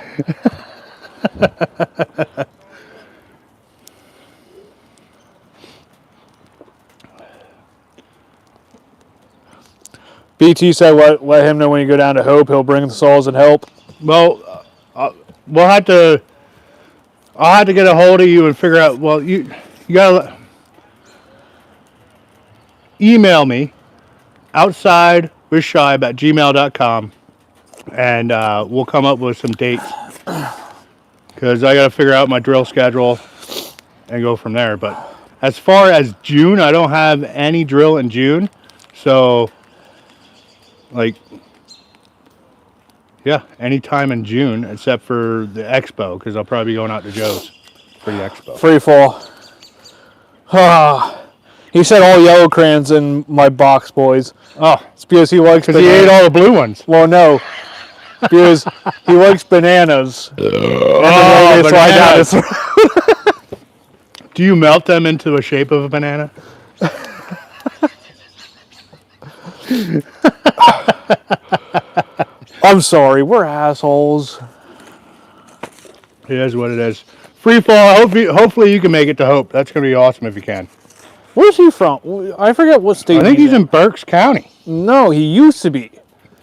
BT said let him know when you go down to Hope. He'll bring the saws and help. Well, I'll have to get a hold of you and figure out. Well, you gotta email me outsidewithshibe@gmail.com, and we'll come up with some dates because I gotta figure out my drill schedule and go from there. But as far as June, I don't have any drill in June, so like. Yeah, anytime in June except for the expo, because I'll probably be going out to Joe's for the expo. Free fall. He said all yellow crayons in my box, boys. Oh, It's because he likes because he ate all the blue ones. Well, no. Because he likes bananas. Oh, bananas. Do you melt them into the shape of a banana? I'm sorry, we're assholes. It is what it is. Free fall. Hopefully you can make it to Hope. That's going to be awesome if you can. Where's he from? I forget what state. I think he's in Berks County. No, he used to be.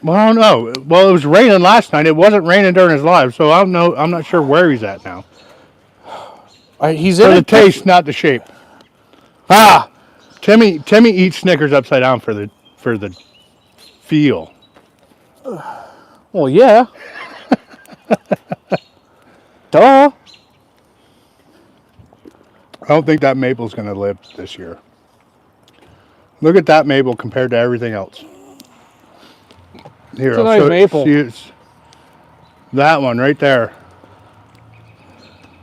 Well, I don't know. Well, it was raining last night. It wasn't raining during his live, so I don't know. I'm not sure where he's at now. He's For in the taste, not the shape. Timmy eats Snickers upside down for the feel. Well, yeah. Duh. I don't think that maple's going to live this year. Look at that maple compared to everything else. Here, It's a nice maple. See, it's that one right there.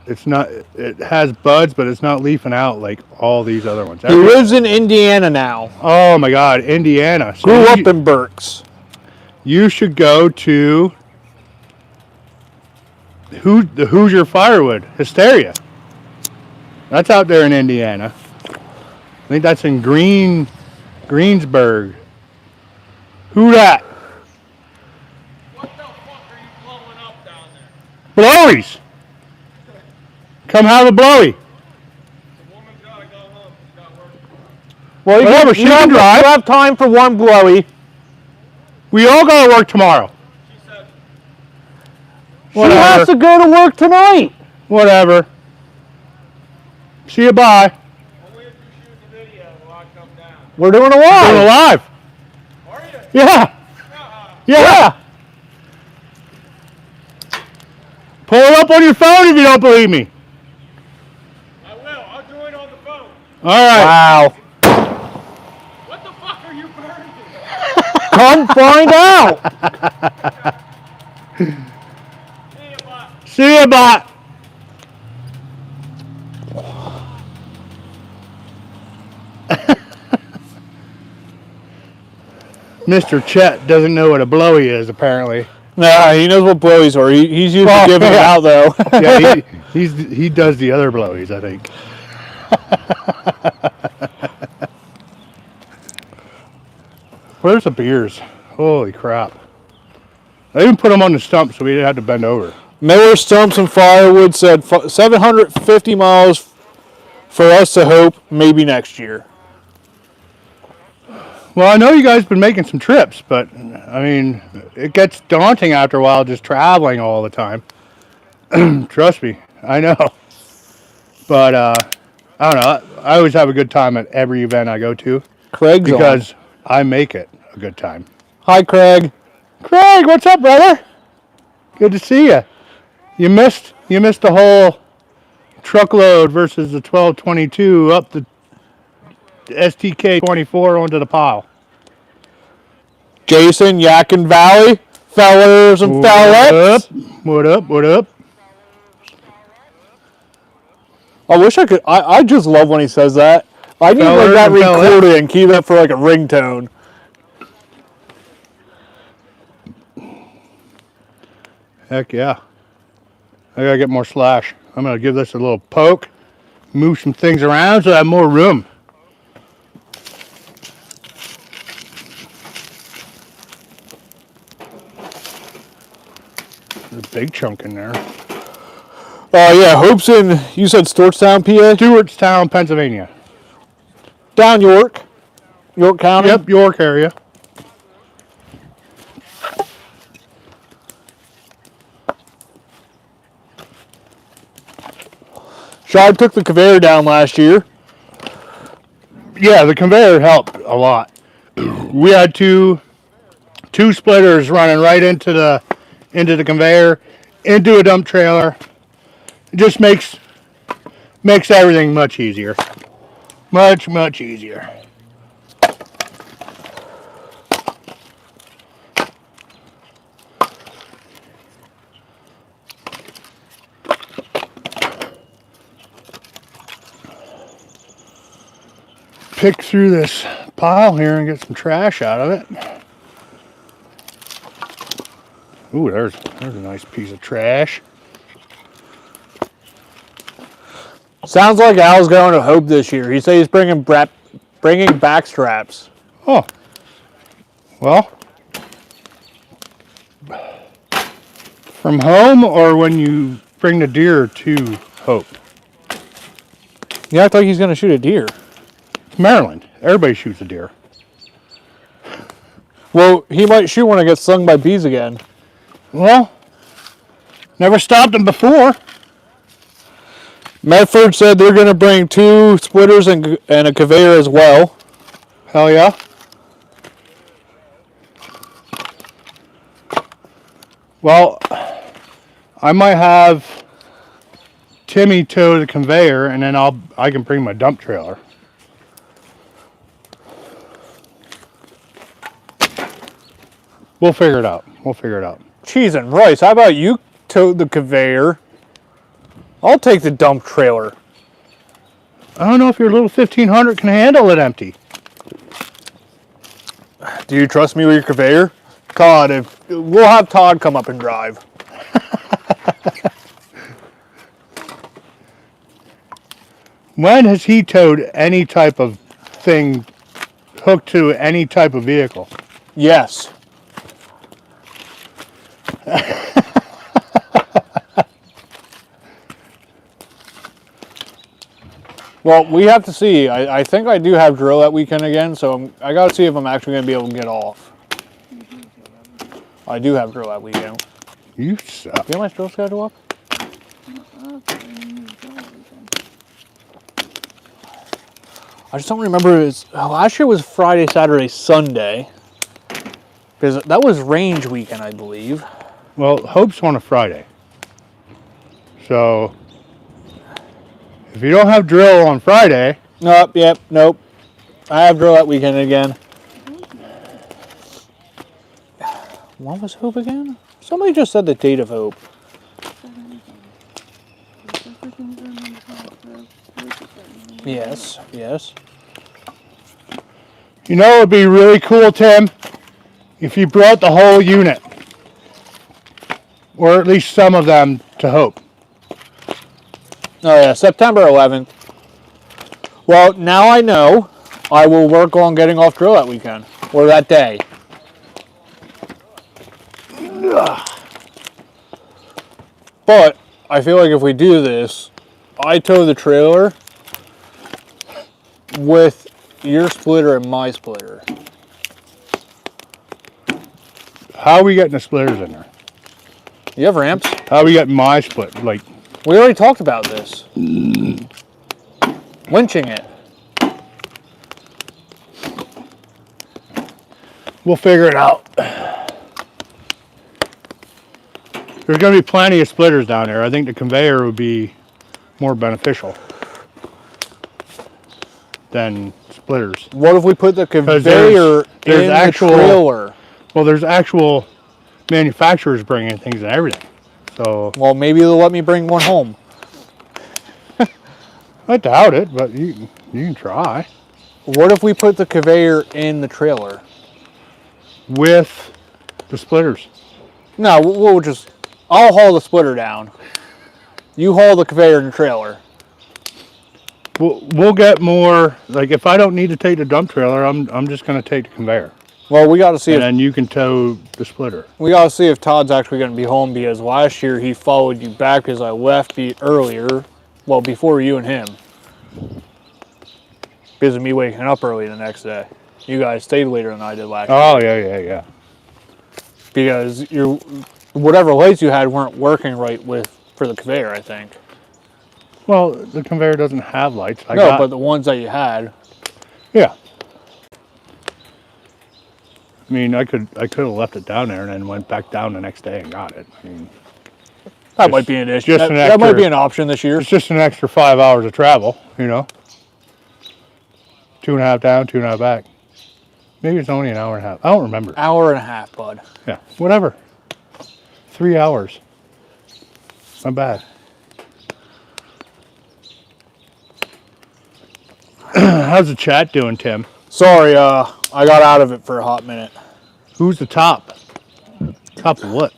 It's not. It has buds, but it's not leafing out like all these other ones. He lives in Indiana now. Oh my God, Indiana. So Grew up in Berks. You should go to the Hoosier Firewood Hysteria. That's out there in Indiana. I think that's in Greensburg. Who that? What the fuck are you blowing up down there? Blowies. Come have a blowy. The woman's gotta go home. She's got work tomorrow. Well, Whatever, she can drive. You have time for one blowy. We all gotta work tomorrow. She said, She has to go to work tonight. Whatever. See you, bye. only if you shoot the video will I come down. We're doing a Doing live. a live. Are you? Yeah. Yeah. Pull it up on your phone if you don't believe me. I will. I'll join on the phone. All right. Wow. What the fuck are you burning? Come find out. See ya, bud. See ya, bot. Mr. Chet doesn't know what a blowy is, apparently. Nah, he knows what blowies are. He's used to giving them out, though. Yeah, he does the other blowies, I think. Where's the beers? Holy crap. I even put them on the stump so we didn't have to bend over. Miller Stumps and Firewood said 750 miles for us to hope maybe next year. Well, I know you guys been making some trips, but I mean, it gets daunting after a while just traveling all the time. Trust me, I know. But I don't know. I always have a good time at every event I go to Craig's because I make it a good time. Hi, Craig. Craig, what's up, brother? Good to see you. You missed the whole truckload versus the 1222 up the STK 24 onto the pile. Jason, Yakin Valley, fellers and fellettes. What up? What up? I wish I could. I just love when he says that. I need Fellers like that and fellettes. recorded and keep that for like a ringtone. Heck yeah. I gotta get more slash. I'm gonna give this a little poke, move some things around so I have more room. There's a big chunk in there. Yeah, Hope's in, you said Stewartstown, PA? Stewartstown, Pennsylvania. Down York County? Yep, York area. Shard took the conveyor down last year. Yeah, the conveyor helped a lot. We had two splitters running right into the conveyor, into a dump trailer. It just makes everything much easier. Much easier. Pick through this pile here and get some trash out of it. Ooh, there's a nice piece of trash. Sounds like Al's going to Hope this year. He said he's bringing back straps. Oh, well, from home or when you bring the deer to Hope? You act like he's going to shoot a deer. It's Maryland. Everybody shoots a deer. Well, he might shoot when it gets stung by bees again. Well, never stopped him before. Medford said they're going to bring 2 splitters and a conveyor as well. Hell yeah. Well, I might have Timmy tow the conveyor, and then I can bring my dump trailer. We'll figure it out. Cheese and rice. How about you tow the conveyor? I'll take the dump trailer. I don't know if your little 1500 can handle it empty. Do you trust me with your conveyor? Todd, we'll have Todd come up and drive. When has he towed any type of thing hooked to any type of vehicle? Yes. Well, we have to see. I think I do have drill that weekend again, so I got to see if I'm actually going to be able to get off. I do have drill that weekend. You suck. Do you have my drill schedule up? I just don't remember. Last year was Friday, Saturday, Sunday. Because that was range weekend, I believe. Well, Hope's on a Friday. So, if you don't have drill on Friday, Nope, yep, nope. I have drill that weekend again. What was Hope again? Somebody just said the date of Hope. Yes, yes. You know, it'd be really cool, Tim, if you brought the whole unit, or at least some of them, to Hope. Oh yeah, September 11th. Well, now I know I will work on getting off drill that weekend, or that day. But I feel like if we do this, I tow the trailer with your splitter and my splitter. How are we getting the splitters in there? You have ramps? How are we getting my split? Like, We already talked about this. Winching it. we'll figure it out. There's going to be plenty of splitters down there. I think the conveyor would be more beneficial than splitters. What if we put the conveyor there's in actual- the trailer? Well, there's actual manufacturers bringing things and everything. So Well, maybe they'll let me bring one home. I doubt it, but you can try What if we put the conveyor in the trailer? with the splitters. No, we'll just... I'll haul the splitter down. You haul the conveyor in the trailer. We'll get more. Like if I don't need to take the dump trailer, I'm just going to take the conveyor, Well, we got to see and if then you can tow the splitter. Todd's actually going to be home, because last year he followed you back because I left earlier. Well, before you and him. Because of me waking up early the next day. You guys stayed later than I did last year. Oh yeah. Because whatever lights you had weren't working right for the conveyor, I think. Well, the conveyor doesn't have lights. But the ones that you had. Yeah. I mean, I could have left it down there and then went back down the next day and got it. I mean, That might be an issue. just an That might extra- be an option this year. it's just an extra 5 hours of travel, you know. 2.5 down, 2.5 back. Maybe it's only an hour and a half. I don't remember. Hour and a half, bud. Yeah, whatever. 3 hours. Not bad. How's the chat doing, Tim? Sorry, I got out of it for a hot minute. Who's the top? Top of what?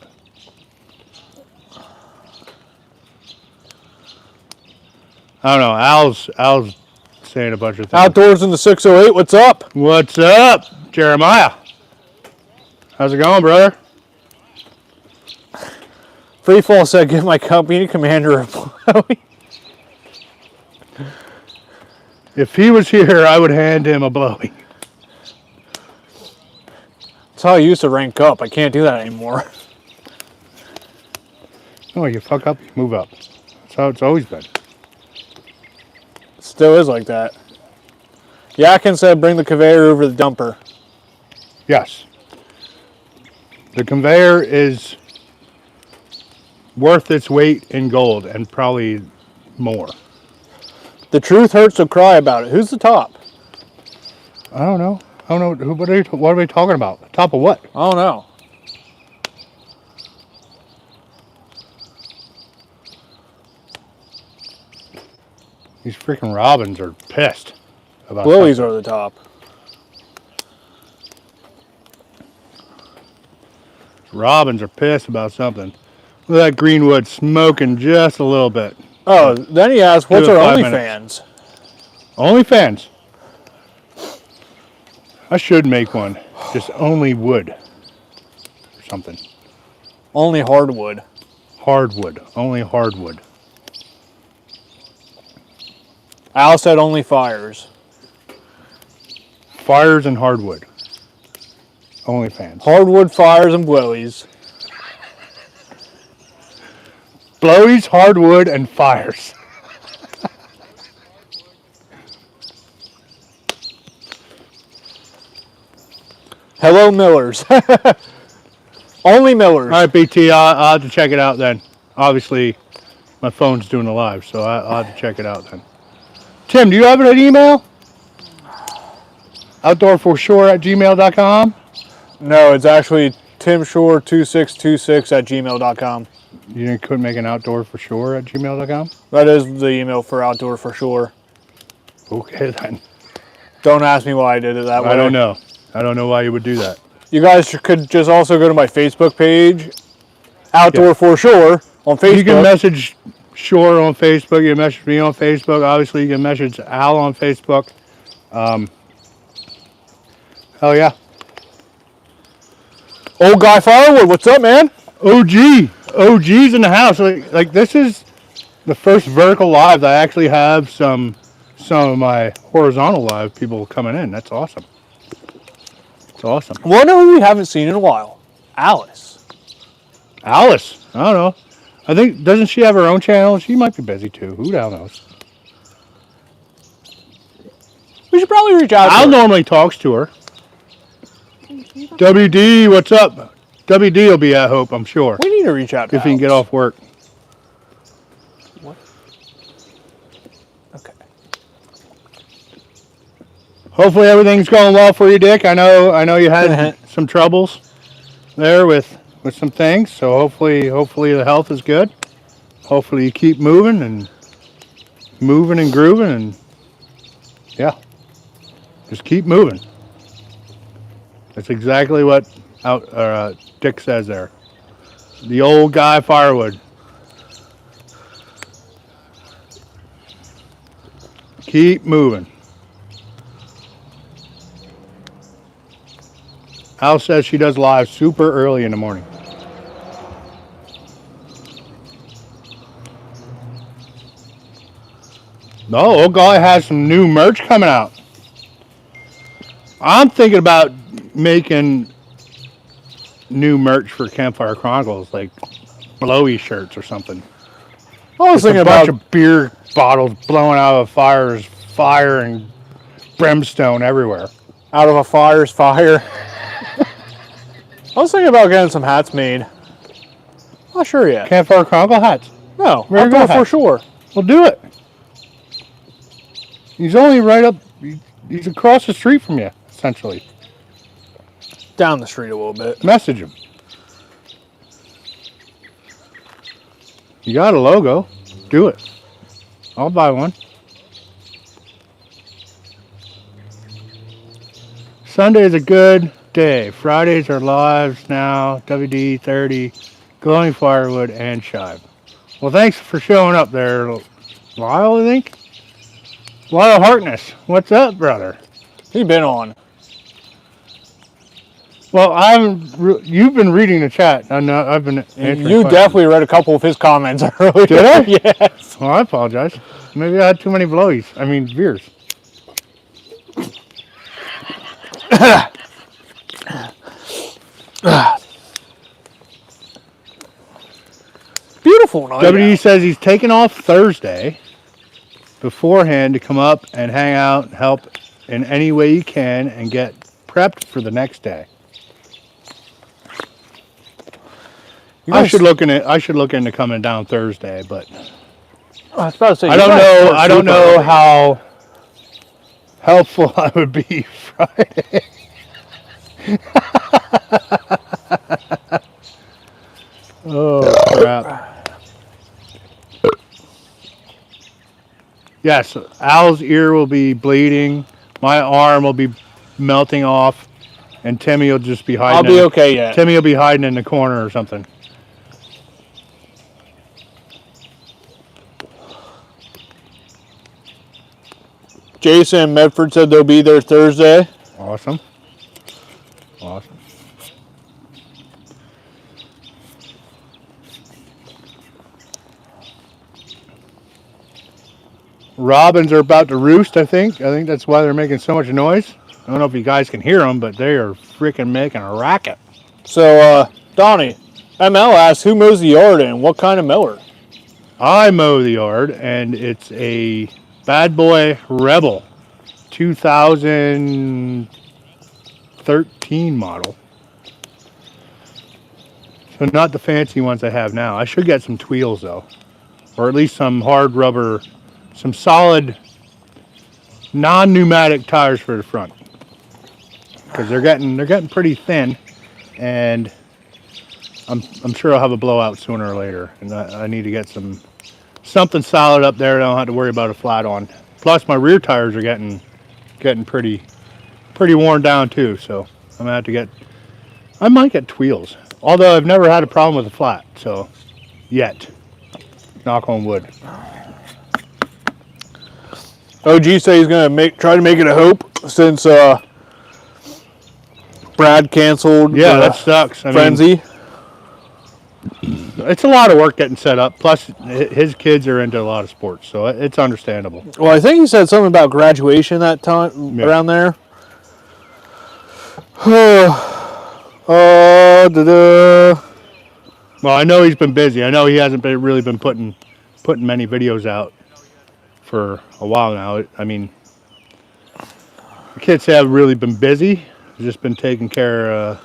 I don't know. Al's saying a bunch of things. Outdoors in the 608, what's up? What's up, Jeremiah? How's it going, brother? Freefall said, give my company commander a blowy. If he was here, I would hand him a blowy. That's how I used to rank up. I can't do that anymore. No, you fuck up, you move up. That's how it's always been. Still is like that. Yakin said, bring the conveyor over the dumper. Yes. The conveyor is worth its weight in gold and probably more. The truth hurts, so cry about it. Who's the top? I don't know. What are we talking about? Top of what? I don't know. These freaking robins are pissed about Blowies something. are the top. Robins are pissed about something. Look at that greenwood smoking just a little bit. Oh, then he asked, what's Give our it 5 minutes. OnlyFans? OnlyFans. I should make one. Just only wood. Or something. Only hardwood. Hardwood. Only hardwood. Al said only fires. Fires and hardwood. OnlyFans. Hardwood, fires, and blowies. Blowies, hardwood, and fires. Hello, Millers. Only Millers. All right, BT, I'll have to check it out then. Obviously, my phone's doing the live, so I'll have to check it out then. Tim, do you have an email? Outdoorforsure@gmail.com. No, it's actually timshore2626@gmail.com. You couldn't make an outdoorforsure@gmail.com? That is the email for Outdoor for Sure. Okay then. Don't ask me why I did it that way. I don't know. I don't know why you would do that. You guys could just also go to my Facebook page, Outdoor for Sure, on Facebook. You can message Shore on Facebook. You can message me on Facebook. Obviously, you can message Al on Facebook. Hell yeah. Old Guy Firewood, what's up, man? OG's in the house. Like this is the first vertical live that I actually have some of my horizontal live people coming in. That's awesome. It's awesome. One who we haven't seen in a while, Alice. Alice, I don't know. I think, doesn't she have her own channel? She might be busy too. Who the hell knows? We should probably reach out to Al her. normally talks to her. WD, what's up? WD will be at Hope, I'm sure. We need to reach out to If he can get Alice. off work. What? Okay. Hopefully everything's going well for you, Dick. I know you had some troubles there with some things, so hopefully the health is good. Hopefully you keep moving and grooving, and yeah, just keep moving. That's exactly what Dick says there. The old guy Firewood. Keep moving. Al says she does live super early in the morning. No, old guy has some new merch coming out. I'm thinking about making new merch for Campfire Chronicles, like blowy shirts or something. I was Just thinking a bunch about of beer bottles blowing out of fires, fire and brimstone everywhere. out of a fire's fire. I was thinking about getting some hats made. Not sure yet. Campfire Chronicle hats. No, Very Outdoor good for hats. Sure. Well, do it. He's only right up. He's across the street from you, essentially. Down the street a little bit. Message him. You got a logo. Do it. I'll buy one. Sunday is a good day. Fridays are lives now. WD 30, Glowing Firewood, and Shive. Well, thanks for showing up there, Lyle, I think. Lyle Harkness, what's up, brother? He been on. Well, you've been reading the chat. I've been answering You questions. definitely read a couple of his comments earlier. Did I? Yes. Well, I apologize. Maybe I had too many blowies. I mean, beers. Beautiful night. WD says he's taking off Thursday beforehand to come up and hang out and help in any way he can and get prepped for the next day. I should look into coming down Thursday, but I was about to say, I don't know how helpful I would be Friday. Oh crap. Yes, Al's ear will be bleeding, my arm will be melting off, and Timmy will just be hiding. I'll be okay yet. Timmy will be hiding in the corner or something. Jason and Medford said they'll be there Thursday. Awesome. Awesome. Robins are about to roost, I think. I think that's why they're making so much noise. I don't know if you guys can hear them, but they are freaking making a racket. So, Donnie, ML asked, who mows the yard and what kind of mower? I mow the yard, and it's a Bad Boy Rebel 2013 model. So not the fancy ones I have now. I should get some Tweels though, or at least some hard rubber, some solid non-pneumatic tires for the front, because they're getting pretty thin, and I'm sure I'll have a blowout sooner or later, and I need to get something solid up there that I don't have to worry about a flat on. Plus my rear tires are getting pretty worn down too, so I'm gonna have to I might get wheels. Although I've never had a problem with a flat, so yet. Knock on wood. OG said he's gonna try to make it a hope since Brad canceled. Yeah, that sucks. I Frenzy. mean, it's a lot of work getting set up. Plus, his kids are into a lot of sports, so it's understandable. Well, I think he said something about graduation that time around there. Well, I know he's been busy. I know he hasn't really been putting many videos out for a while now. I mean, the kids have really been busy. I've just been taking care of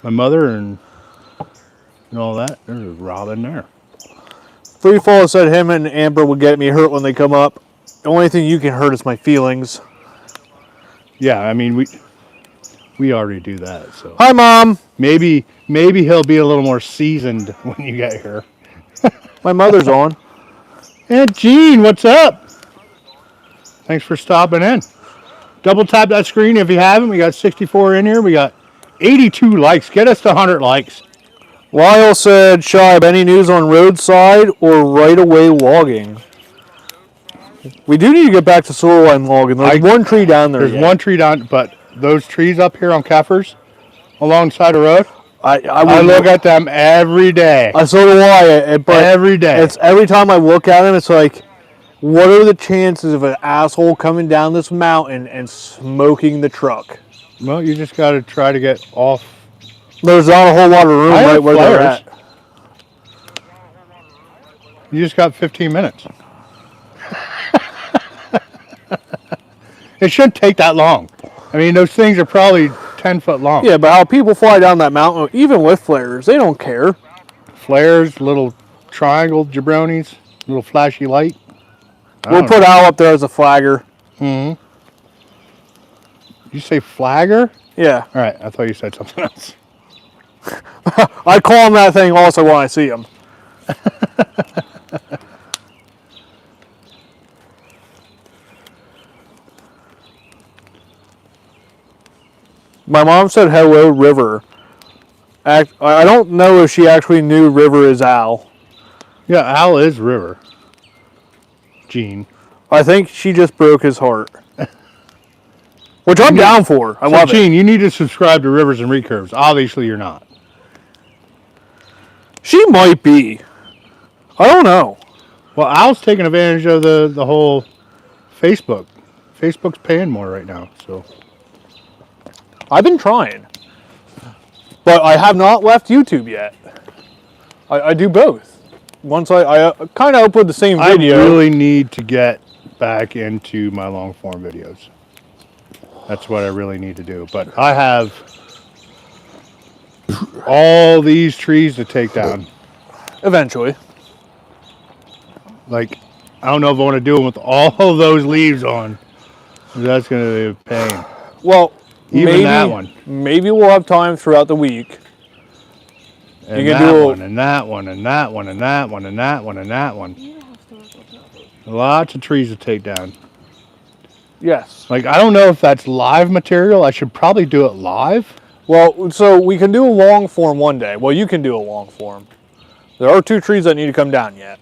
my mother and all that. There's a Robin there. Free Fall said him and Amber would get me hurt when they come up. The only thing you can hurt is my feelings. Yeah, I mean we already do that. So hi, Mom. Maybe he'll be a little more seasoned when you get here. My mother's on. And Gene, what's up? Thanks for stopping in. Double tap that screen if you haven't. We got 64 in here. We got 82 likes. Get us to 100 likes. Lyle said, Shibe, any news on roadside or right-of-way logging? We do need to get back to soil line logging. There's one tree down there. There's one tree down, but those trees up here on Keffers alongside the road, I look at them every day. So do I. But every day. It's every time I look at them, it's like, what are the chances of an asshole coming down this mountain and smoking the truck? Well, you just got to try to get off. There's not a whole lot of room right where they're at. You just got 15 minutes. It shouldn't take that long. I mean, those things are probably 10 foot long. Yeah, but how people fly down that mountain, even with flares, they don't care. Flares, little triangle jabronis, little flashy light. We'll put Al up there as a flagger. Mm-hmm. You say flagger? Yeah. All right, I thought you said something else. I call him that thing also when I see him. My mom said hello, River. I don't know if she actually knew River is Al. Yeah, Al is River. Gene. I think she just broke his heart. Which I'm down for. I love it. Gene, you need to subscribe to Rivers and Recurves. Obviously, you're not. She might be. I don't know. Well, Al's taking advantage of the whole Facebook. Facebook's paying more right now, so. I've been trying. But I have not left YouTube yet. I do both. Once I kind of upload the same video. I really need to get back into my long form videos. That's what I really need to do. But I have all these trees to take down. Eventually. Like, I don't know if I want to do them with all those leaves on. That's going to be a pain. Well, even maybe, that one. Maybe we'll have time throughout the week. And you can do one, and that one, and that one, and that one, and that one, and that one. Lots of trees to take down. Yes. Like, I don't know if that's live material. I should probably do it live. Well, so we can do a long form one day. Well, you can do a long form. There are 2 trees that need to come down yet.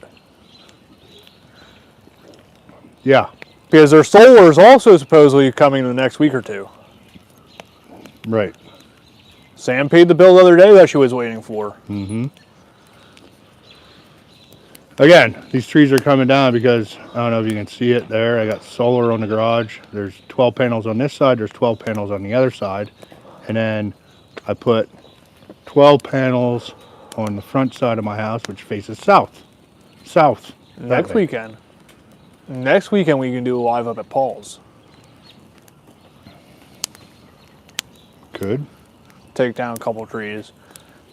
Yeah. Because their solar is also supposedly coming in the next week or 2. Right. Sam paid the bill the other day that she was waiting for. Mm-hmm. Again, these trees are coming down because, I don't know if you can see it there, I got solar on the garage. There's 12 panels on this side, there's 12 panels on the other side. And then I put 12 panels on the front side of my house, which faces south. South. Next weekend. Next weekend we can do a live up at Paul's. Could. Take down a couple trees.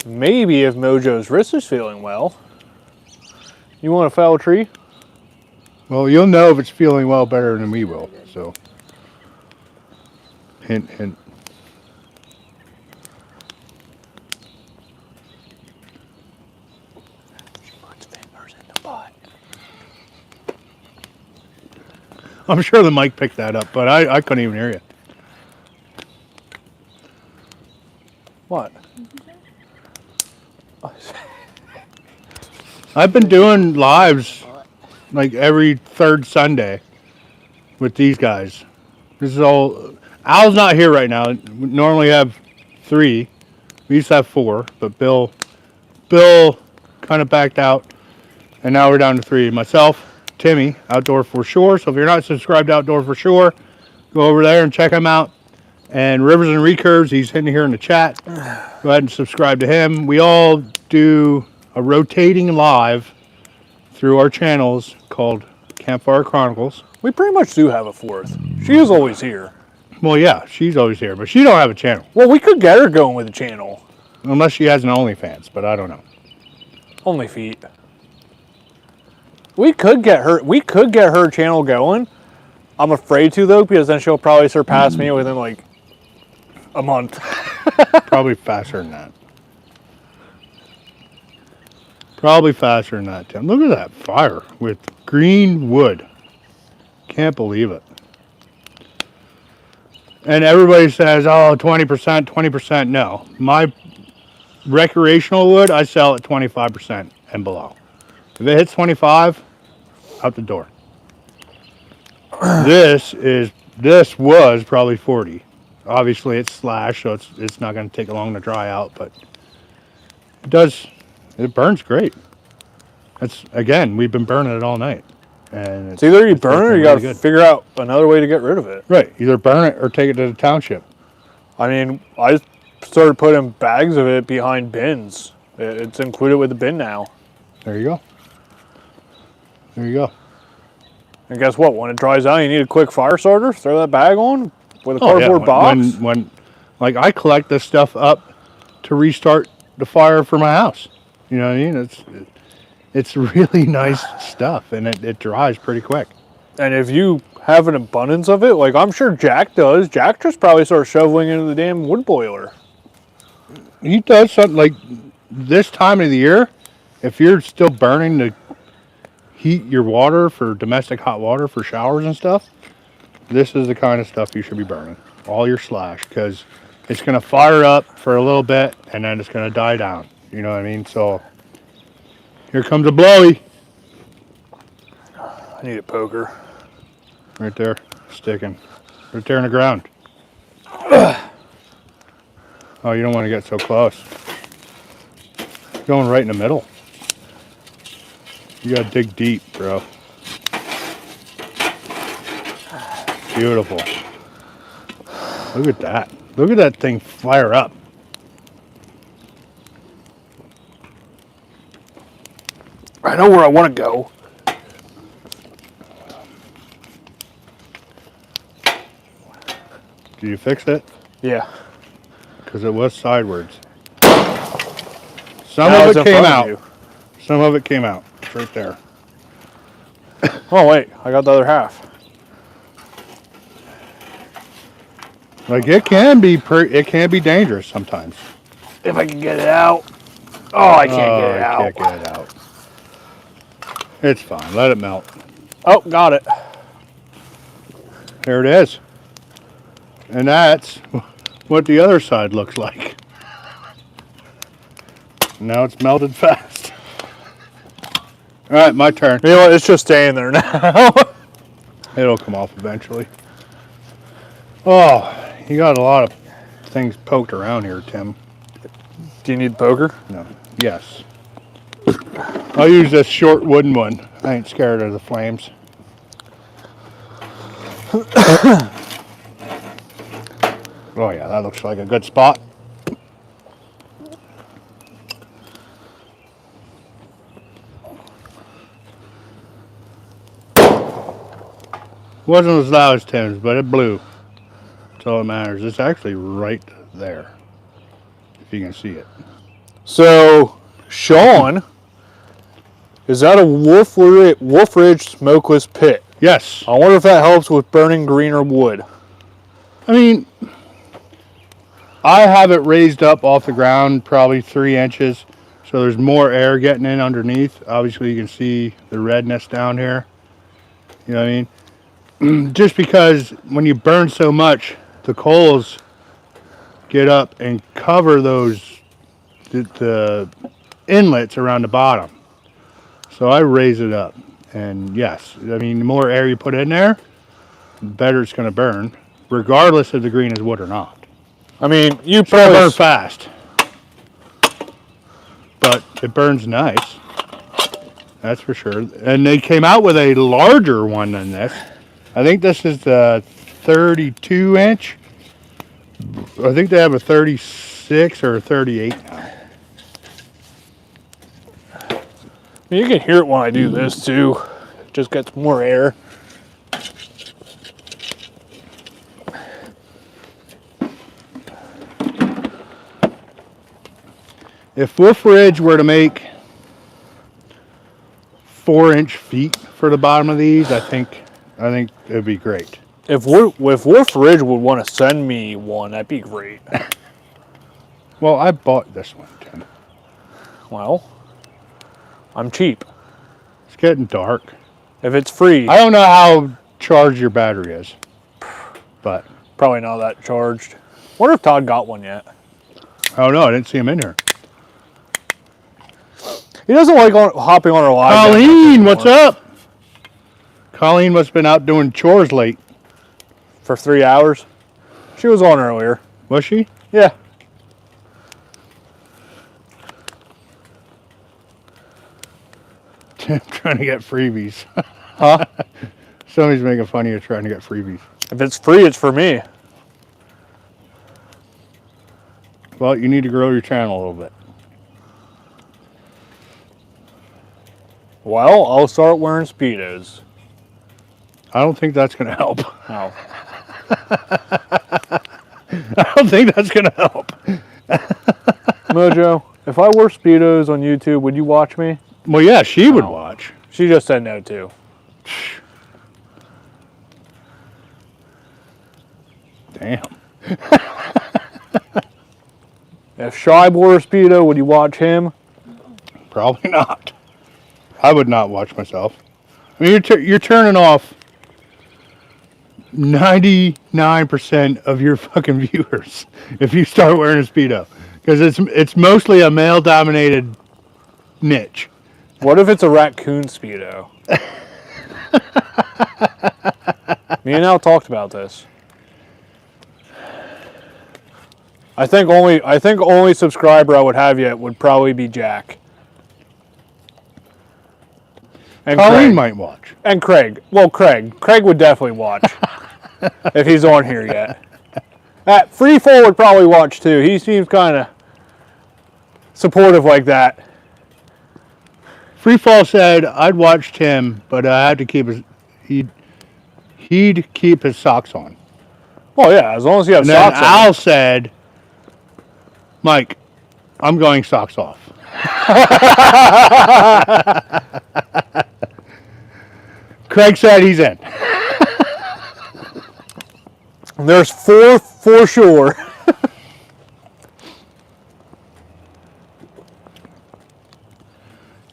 Maybe if Mojo's wrist is feeling well. You want to fell a tree? Well, you'll know if it's feeling well better than we will. So, hint, hint. She puts fingers in the butt. I'm sure the mic picked that up, but I couldn't even hear you. What? I've been doing lives like every third Sunday with these guys. This is all. Al's not here right now. We normally have 3. We used to have 4, but Bill kind of backed out, and now we're down to 3. Myself, Timmy, Outdoor for Sure. So if you're not subscribed to Outdoor for Sure, go over there and check him out. And Rivers and Recurves, he's in here in the chat. Go ahead and subscribe to him. We all do a rotating live through our channels called Campfire Chronicles. We pretty much do have a 4th. She is always here. Well, yeah, she's always here, but she don't have a channel. Well, we could get her going with the channel. Unless she has an OnlyFans, but I don't know. Only feet. We could get her channel going. I'm afraid to though, because then she'll probably surpass me within like a month. Probably faster than that. Probably faster than that, Tim. Look at that fire with green wood. Can't believe it. And everybody says, oh, 20%, 20%. No. My recreational wood, I sell at 25% and below. If it hits 25, out the door. This was probably 40. Obviously it's slash, so it's not going to take long to dry out, but it burns great. That's, again, we've been burning it all night. And It's either you burn it or you got to good. figure out another way to get rid of it. Right, either burn it or take it to the township. I mean, I started putting bags of it behind bins. It's included with the bin now. There you go. There you go. And guess what? When it dries out, you need a quick fire starter. Throw that bag on with a cardboard box. When like I collect this stuff up to restart the fire for my house. You know what I mean? It's really nice stuff, and it dries pretty quick. And if you have an abundance of it, like I'm sure Jack does, Jack just probably starts shoveling into the damn wood boiler. He does something like this time of the year. If you're still burning to heat your water for domestic hot water for showers and stuff, this is the kind of stuff you should be burning. All your slash, because it's going to fire up for a little bit and then it's going to die down. You know what I mean? So here comes a blowy. I need a poker. Right there, sticking. Right there in the ground. Oh, you don't want to get so close. Going right in the middle. You gotta dig deep, bro. Beautiful. Look at that. Look at that thing fire up. I know where I want to go. Did you fix it? Yeah. Because it was sideways. Some Now of it's it in came front of out. you. Some of it came out. It's right there. Oh wait, I got the other half. Like it can be dangerous sometimes. If I can get it out. Oh, I can't get it out. Can't get it out. It's fine. Let it melt. Oh, got it. There it is. And that's what the other side looks like. Now it's melted fast. All right, my turn. You know what? It's just staying there now. It'll come off eventually. Oh, you got a lot of things poked around here, Tim. Do you need the poker? No. Yes. I'll use this short wooden one. I ain't scared of the flames. Oh yeah, that looks like a good spot. Wasn't as loud as Tim's, but it blew. That's all that matters. It's actually right there, if you can see it. So, Sean Is that a Wolf Ridge smokeless pit? Yes. I wonder if that helps with burning greener wood. I mean, I have it raised up off the ground probably 3 inches, so there's more air getting in underneath. Obviously, you can see the redness down here. You know what I mean? Just because when you burn so much, the coals get up and cover the inlets around the bottom. So I raise it up, and yes, I mean, the more air you put in there, the better it's going to burn, regardless if the green is wood or not. I mean, you It's going to probably burn fast, but it burns nice. That's for sure. And they came out with a larger one than this. I think this is the 32 inch. I think they have a 36 or a 38 now. You can hear it when I do this too. It just gets more air. If Wolf Ridge were to make 4-inch feet for the bottom of these, I think it'd be great. If Wolf Ridge would want to send me one, that'd be great. Well, I bought this one, Tim. Well, I'm cheap. It's getting dark. If it's free, I don't know how charged your battery is, but probably not that charged. Wonder if Todd got one yet. I don't know. I didn't see him in here. He doesn't like hopping on our live. Colleen, what's up? Colleen must have been out doing chores late. For 3 hours. She was on earlier. Was she? Yeah. Trying to get freebies. Huh? Somebody's making fun of you trying to get freebies. If it's free, it's for me. Well, you need to grow your channel a little bit. Well, I'll start wearing Speedos. I don't think that's going to help. Oh. I don't think that's going to help. Mojo, if I wore Speedos on YouTube, would you watch me? Well, yeah, she would watch. She just said no too. Damn. If Shy wore a Speedo, would you watch him? Probably not. I would not watch myself. I mean, you're turning off 99% of your fucking viewers if you start wearing a Speedo, because it's mostly a male-dominated niche. What if it's a raccoon Speedo? Me and Al talked about this. I think only subscriber I would have yet would probably be Jack. And Colleen Craig. might watch. And Craig. Well, Craig would definitely watch if he's on here yet. Freefall would probably watch too. He seems kind of supportive like that. Freefall said I'd watch Tim, but I had to keep he'd keep his socks on. Well, yeah, as long as you have And then socks on. Al said, Mike, I'm going socks off. Craig said he's in. There's 4 for sure.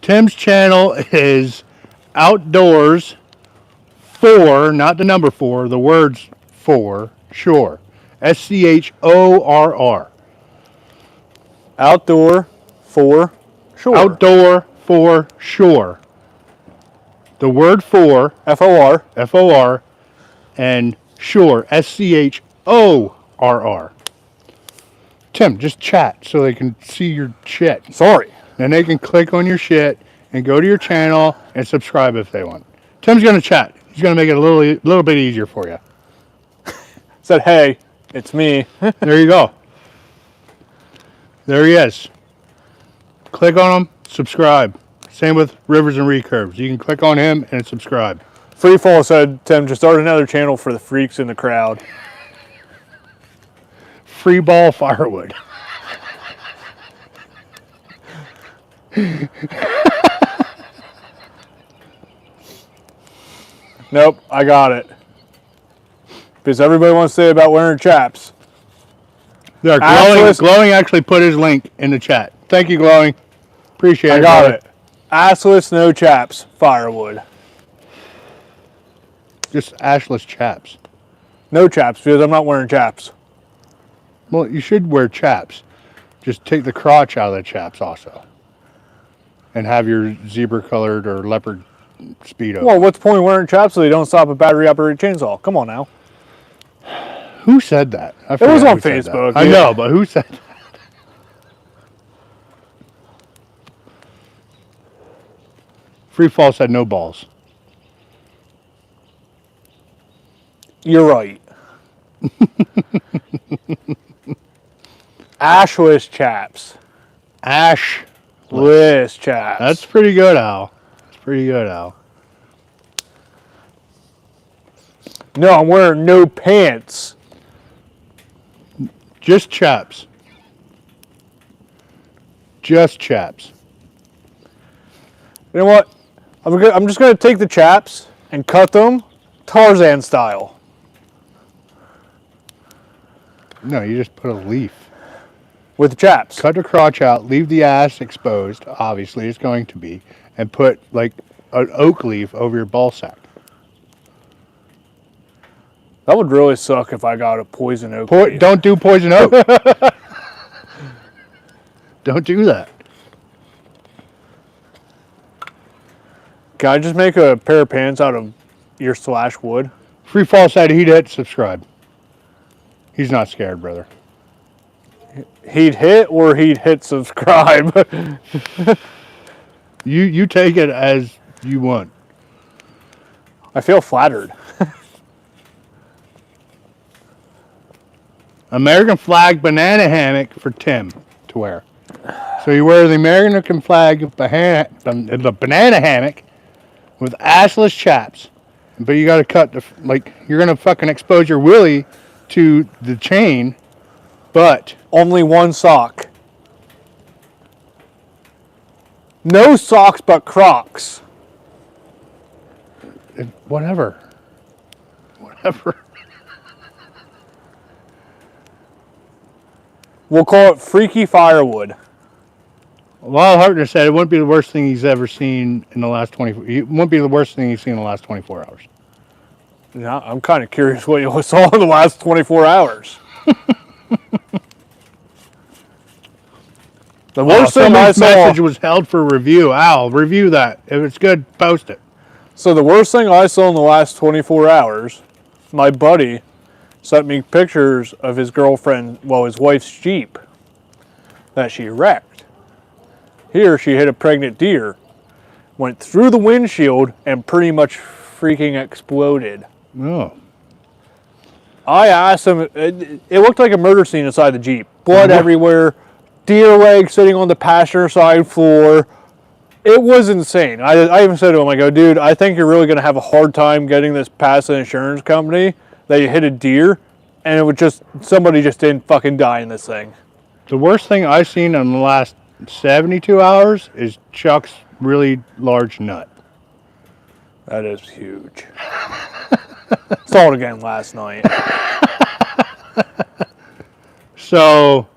Tim's channel is Outdoors 4, not the number 4, the words 4, Sure. SCHORR. Outdoor for sure. Outdoor for Sure. The word for, FOR. FOR, and Sure, SCHORR. Tim, just chat so they can see your shit. Sorry. Then they can click on your shit and go to your channel and subscribe if they want. Tim's going to chat. He's going to make it a little bit easier for you. Said, hey, it's me. There you go. There he is. Click on him, subscribe. Same with Rivers and Recurves. You can click on him and subscribe. Freefall said, Tim, just start another channel for the freaks in the crowd. Free ball firewood. Nope, I got it. Because everybody wants to say about wearing chaps. There, Glowing actually put his link in the chat. Thank you, Glowing. Appreciate it. I got brother. it. Assless, no chaps, Firewood. Just ashless chaps. No chaps, because I'm not wearing chaps. Well, you should wear chaps. Just take the crotch out of the chaps also. And have your zebra-colored or leopard Speedo. Well, what's the point of wearing chaps so they don't stop a battery-operated chainsaw? Come on now. Who said that? It was on Facebook. I know, but who said that? Free Fall said no balls. You're right. Ashless chaps. Ashless chaps. That's pretty good, Al. That's pretty good, Al. No, I'm wearing no pants. Just chaps. Just chaps. You know what? I'm just going to take the chaps and cut them Tarzan style. No, you just put a leaf. With the chaps. Cut the crotch out, leave the ass exposed, obviously it's going to be, and put like an oak leaf over your ball sack. That would really suck if I got a poison oak. Don't do poison oak. Don't do that. Can I just make a pair of pants out of your /wood? Free Fall said he'd hit subscribe. He's not scared, brother. He'd hit or he'd hit subscribe. You take it as you want. I feel flattered. American flag banana hammock for Tim to wear. So you wear the American flag the banana hammock with assless chaps, but you got to cut you're gonna fucking expose your willy to the chain, but only one sock. No socks but Crocs. Whatever. We'll call it Freaky Firewood. Lyle Hartner said it wouldn't be the worst thing he's ever seen in the last 24. It wouldn't be the worst thing he's seen in the last 24 hours. Now, I'm kind of curious what you saw in the last 24 hours. The worst thing I saw. Message was held for review. Al, review that. If it's good, post it. So the worst thing I saw in the last 24 hours, my buddy sent me pictures of his girlfriend, his wife's Jeep that she wrecked. Here, she hit a pregnant deer, went through the windshield, and pretty much freaking exploded. Oh. I asked him, it looked like a murder scene inside the Jeep. Blood everywhere, deer leg sitting on the passenger side floor. It was insane. I even said to him, I go, dude, I think you're really going to have a hard time getting this past the insurance company that you hit a deer, and it was just, somebody just didn't fucking die in this thing. The worst thing I've seen in the last 72 hours is Chuck's really large nut. That is huge. Saw it again last night. So,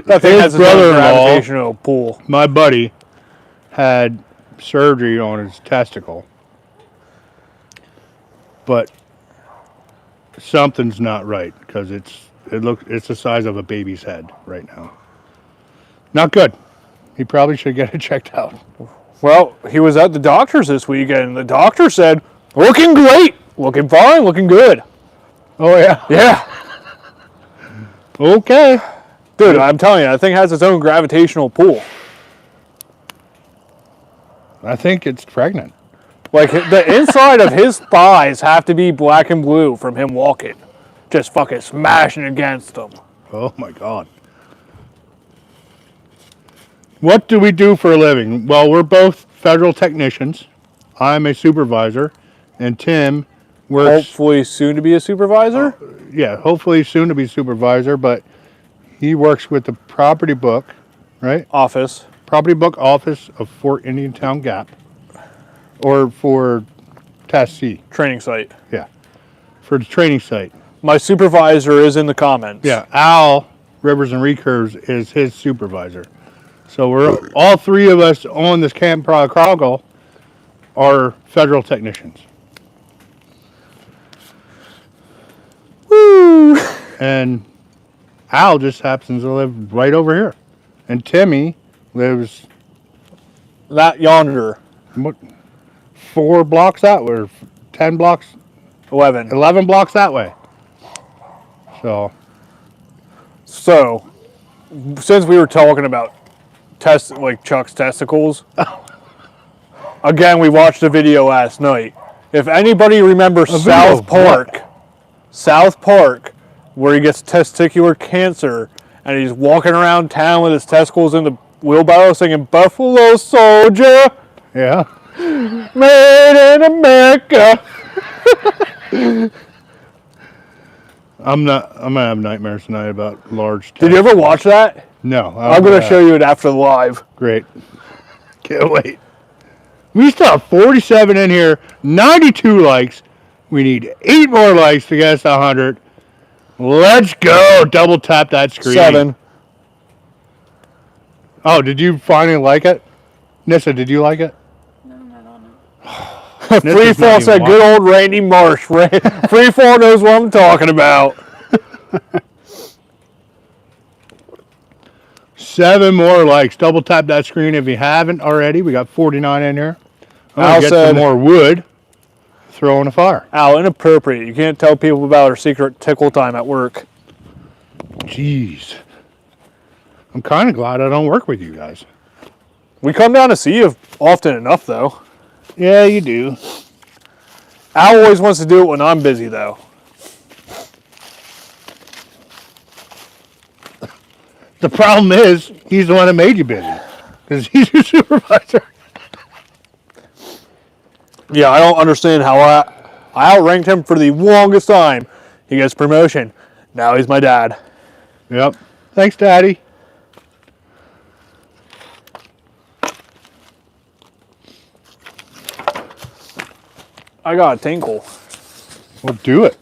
That thing has his its own brother-in-law, gravitational pull. my buddy, had surgery on his testicle. But something's not right because it's the size of a baby's head right now. Not good. He probably should get it checked out. Well, he was at the doctor's this weekend, and the doctor said, looking great, looking fine, looking good. Oh yeah. Yeah. Okay. Dude, I'm telling you, that thing has its own gravitational pull. I think it's pregnant. Like, the inside of his thighs have to be black and blue from him walking. Just fucking smashing against them. Oh my God. What do we do for a living? Well, we're both federal technicians. I'm a supervisor, and Tim works. Hopefully soon to be a supervisor? Yeah, hopefully soon to be supervisor, but he works with the property book, right? Office. Property book office of Fort Indiantown Gap, or for Task C. Training site. Yeah. For the training site. My supervisor is in the comments. Yeah. Al Rivers and Recurves is his supervisor. So we're all three of us on this Camp Croggle are federal technicians. Woo! And Al just happens to live right over here. And Timmy lives That yonder. 4 blocks that way, or 10 blocks, 11 blocks that way. So, since we were talking about Chuck's testicles, again, we watched a video last night. If anybody remembers South Park, where he gets testicular cancer and he's walking around town with his testicles in the wheelbarrow singing Buffalo Soldier, yeah. made in America. I'm gonna have nightmares tonight about large. Did you ever watch that? No. I'm going to show you it after the live. Great. Can't wait. We still have 47 in here, 92 likes. We need 8 more likes to get us 100. Let's go. Double tap that screen. 7. Oh, did you finally like it? Nissa, did you like it? No, I don't know. Freefall said good old Randy Marsh. Freefall knows what I'm talking about. 7 more likes. Double tap that screen if you haven't already. We got 49 in here. I'll get some more wood. Throw in a fire. Al, inappropriate. You can't tell people about our secret tickle time at work. Jeez. I'm kind of glad I don't work with you guys. We come down to see you often enough, though. Yeah, you do. Al always wants to do it when I'm busy, though. The problem is, he's the one that made you busy. Because he's your supervisor. Yeah, I don't understand how I outranked him for the longest time. He gets promotion. Now he's my dad. Yep. Thanks, Daddy. I got a tinkle. Well, do it.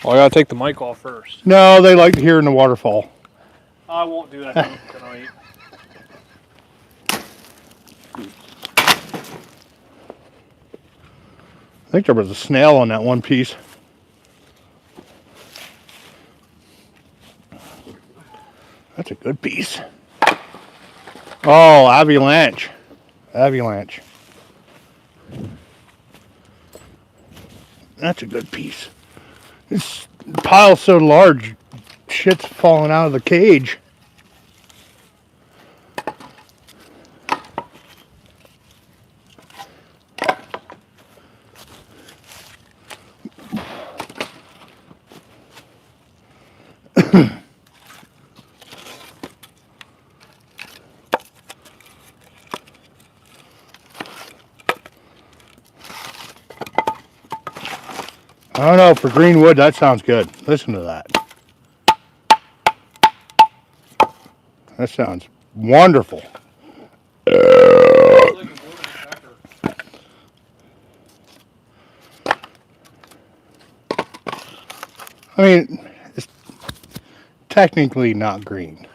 Well, I got to take the mic off first. No, they like to hear in the waterfall. I won't do that tonight. I think there was a snail on that one piece. That's a good piece. Oh, avalanche. Avalanche. That's a good piece. This pile's so large, shit's falling out of the cage. I don't know, for green wood, that sounds good. Listen to that. That sounds wonderful. I mean, it's technically not green.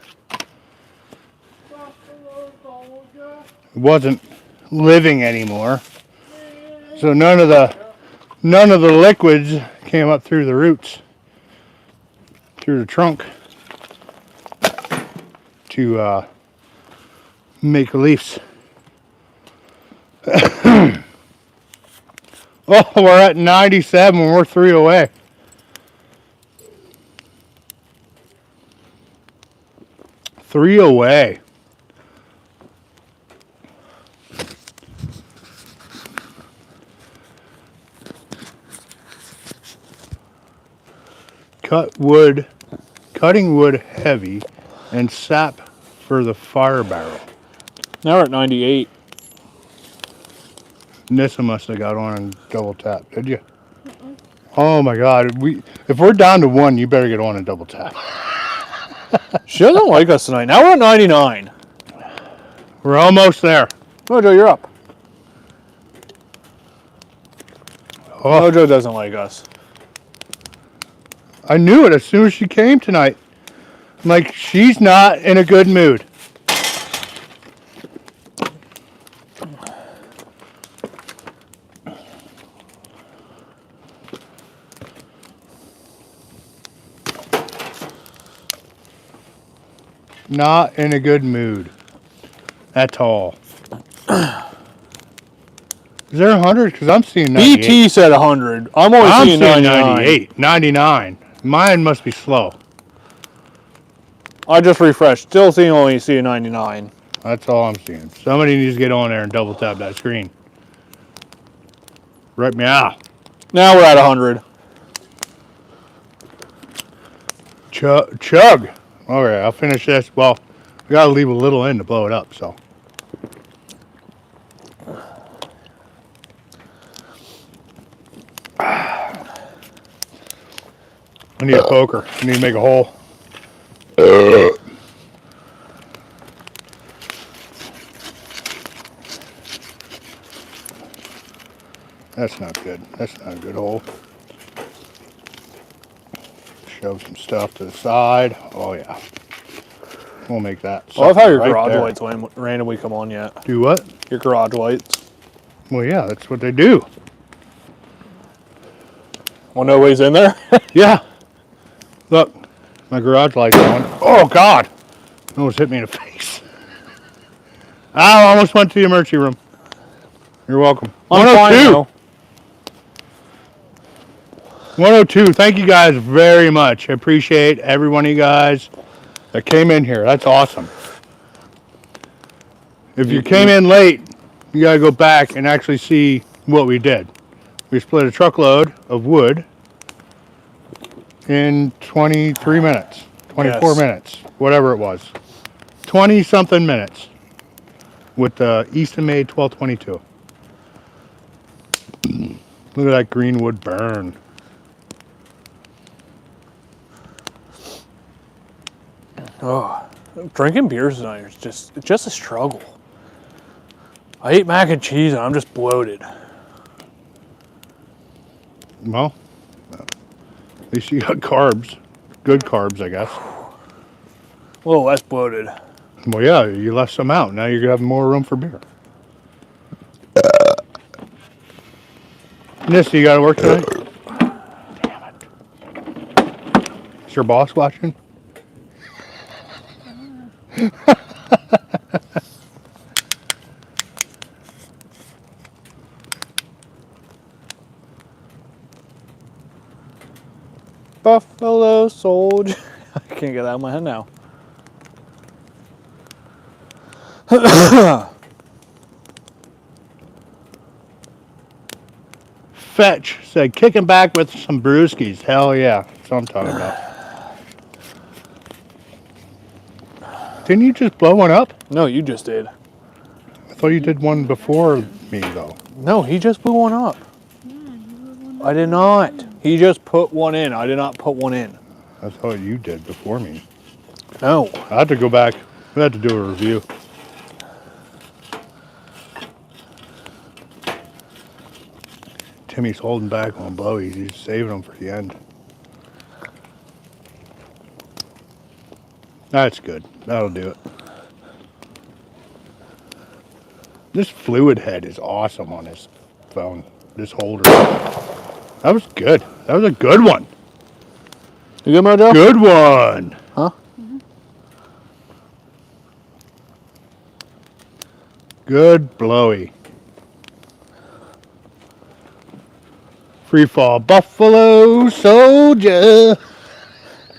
It wasn't living anymore. So none of the liquids came up through the roots, through the trunk to make leaves. Oh, we're at 97. We're 3 away. Three away. Cutting wood heavy, and sap for the fire barrel. Now we're at 98. Nissa must have got on and double tap. Did you? Oh my God! If we're down to 1, you better get on and double tap. She doesn't like us tonight. Now we're at 99. We're almost there. Oh, Joe, you're up. Oh, Mojo doesn't like us. I knew it as soon as she came tonight. I'm like, she's not in a good mood. Not in a good mood at all. Is there 100? Because I'm seeing 98. BT said 100. I'm only I'm seeing seeing 99. 98, 99. Mine must be slow. I just refreshed. Still only seeing 99. That's all I'm seeing. Somebody needs to get on there and double tap that screen. Right me out. Now we're at 100. Chug. Okay, I'll finish this. Well, I gotta leave a little in to blow it up, so. I need a poker. I need to make a hole. That's not good. That's not a good hole. Shove some stuff to the side. Oh yeah. We'll make that. I love how your right garage there. lights randomly come on yet. Do what? Your garage lights. Well, yeah, that's what they do. Well, nobody's in there? Yeah. Look, my garage light's on. Oh God! Almost hit me in the face. I almost went to the emergency room. You're welcome. I'm fine 102. now. 102. Thank you guys very much. I appreciate every one of you guys that came in here. That's awesome. If you came in late, you gotta go back and actually see what we did. We split a truckload of wood in 23 minutes, 24 Yes. minutes, whatever it was. 20 something minutes with the Eastonmade 1222. Look at that green wood burn. Oh, drinking beers tonight is just a struggle. I ate mac and cheese and I'm just bloated. Well, at least you got carbs. Good carbs, I guess. A little less bloated. Well, yeah, you left some out. Now you're going to have more room for beer. Nisty, you got to work tonight? Damn it. Is your boss watching? Buffalo soldier. I can't get that out of my head now. Fetch said, kicking back with some brewskis. Hell yeah. That's what I'm talking about. Didn't you just blow one up? No, you just did. I thought you did one before me, though. No, he just blew one up. I did not. He just put one in. I did not put one in. I thought you did before me. No. I have to go back. We have to do a review. Timmy's holding back on blowies. He's saving them for the end. That's good. That'll do it. This fluid head is awesome on this phone. This holder. That was good. That was a good one. You good, Mojo? Good one. Huh? Good blowy. Free fall Buffalo Soldier.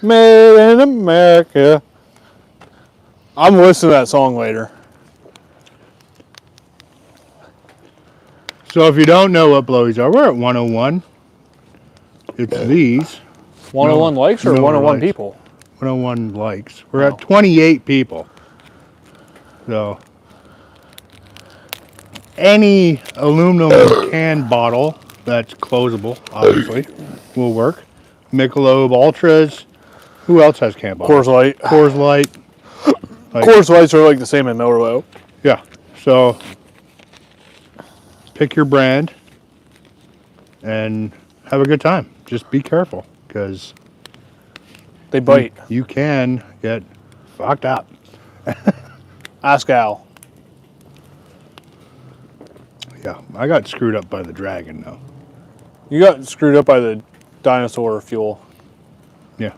Made in America. I'm listening to that song later. So if you don't know what blowies are, we're at 101. It's these. 101 likes or no 101 likes. people? 101 likes. We're at 28 people. So any aluminum can bottle that's closable, obviously, will work. Michelob Ultras. Who else has can bottles? Coors Light. Coors Light. Like, Coors Lights are like the same as Miller Lite. yeah. So pick your brand. and have a good time. Just be careful, because They bite. you can get fucked up. Ask Al. Yeah, I got screwed up by the dragon, though. You got screwed up by the dinosaur fuel. Yeah.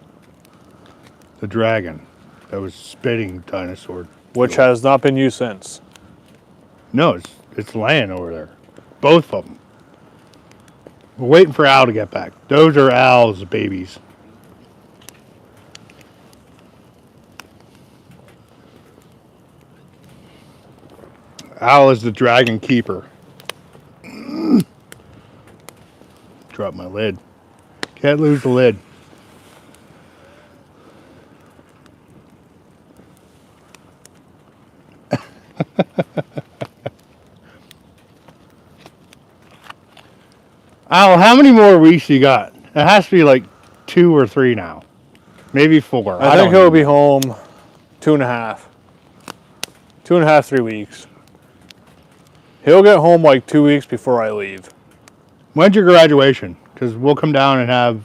The dragon that was spitting dinosaur. Which fuel. has not been used since. No, it's laying over there. Both of them. We're waiting for Al to get back. Those are Al's babies. Al is the dragon keeper. Drop my lid. Can't lose the lid. Al, how many more weeks you got? It has to be like 2 or 3 now. Maybe 4. I think he'll be home 2.5. 2.5, 3 weeks. He'll get home like 2 weeks before I leave. When's your graduation? Because we'll come down and have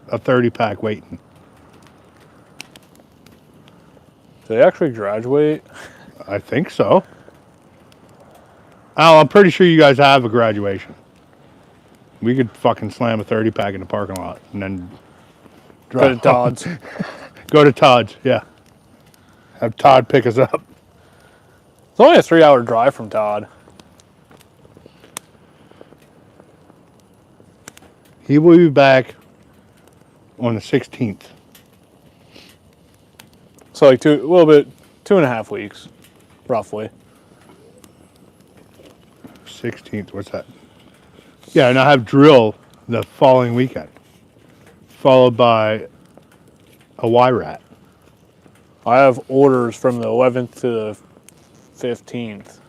a 30-pack waiting. Do they actually graduate? I think so. Al, I'm pretty sure you guys have a graduation. We could fucking slam a 30-pack in the parking lot and then Go to Todd's. Go to Todd's, yeah. Have Todd pick us up. It's only a 3-hour drive from Todd. He will be back on the 16th. So like 2.5 weeks, roughly. 16th, what's that? Yeah, and I have drill the following weekend, followed by a Y-Rat. I have orders from the 11th to the 15th.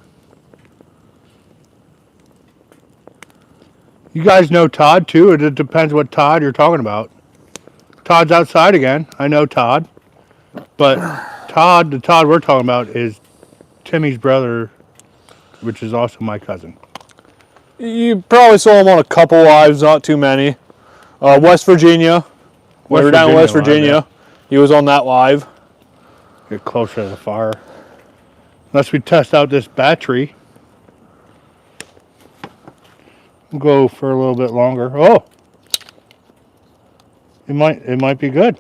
You guys know Todd too? It depends what Todd you're talking about. Todd's outside again. I know Todd. But the Todd we're talking about is Timmy's brother, which is also my cousin. You probably saw him on a couple lives, not too many. West Virginia. We were down in West Virginia. Live, He was on that live. Get closer to the fire. Unless we test out this battery. We'll go for a little bit longer. Oh! It might be good.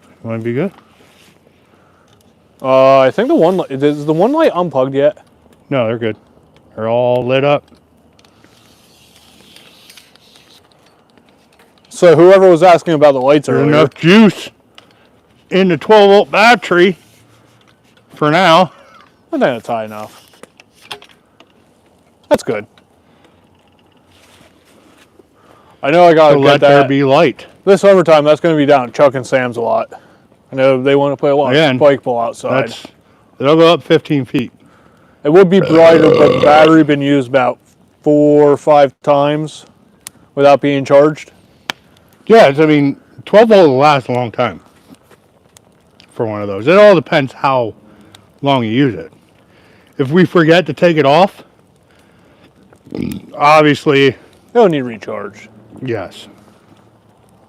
It might be good. I think is the one light unplugged yet? No, they're good. They're all lit up. So whoever was asking about the lights There's earlier. enough juice in the 12-volt battery for now. I think that's high enough. That's good. I know I gotta So get let that. there be light. This summertime, that's going to be down at Chuck and Sam's a lot. I know they want to play a lot Again, of spike ball outside. It'll go up 15 feet. It would be brighter, but the battery been used about 4 or 5 times without being charged. Yeah, I mean, 12 volt will last a long time for one of those. It all depends how long you use it. If we forget to take it off, obviously, They'll need recharge, yes.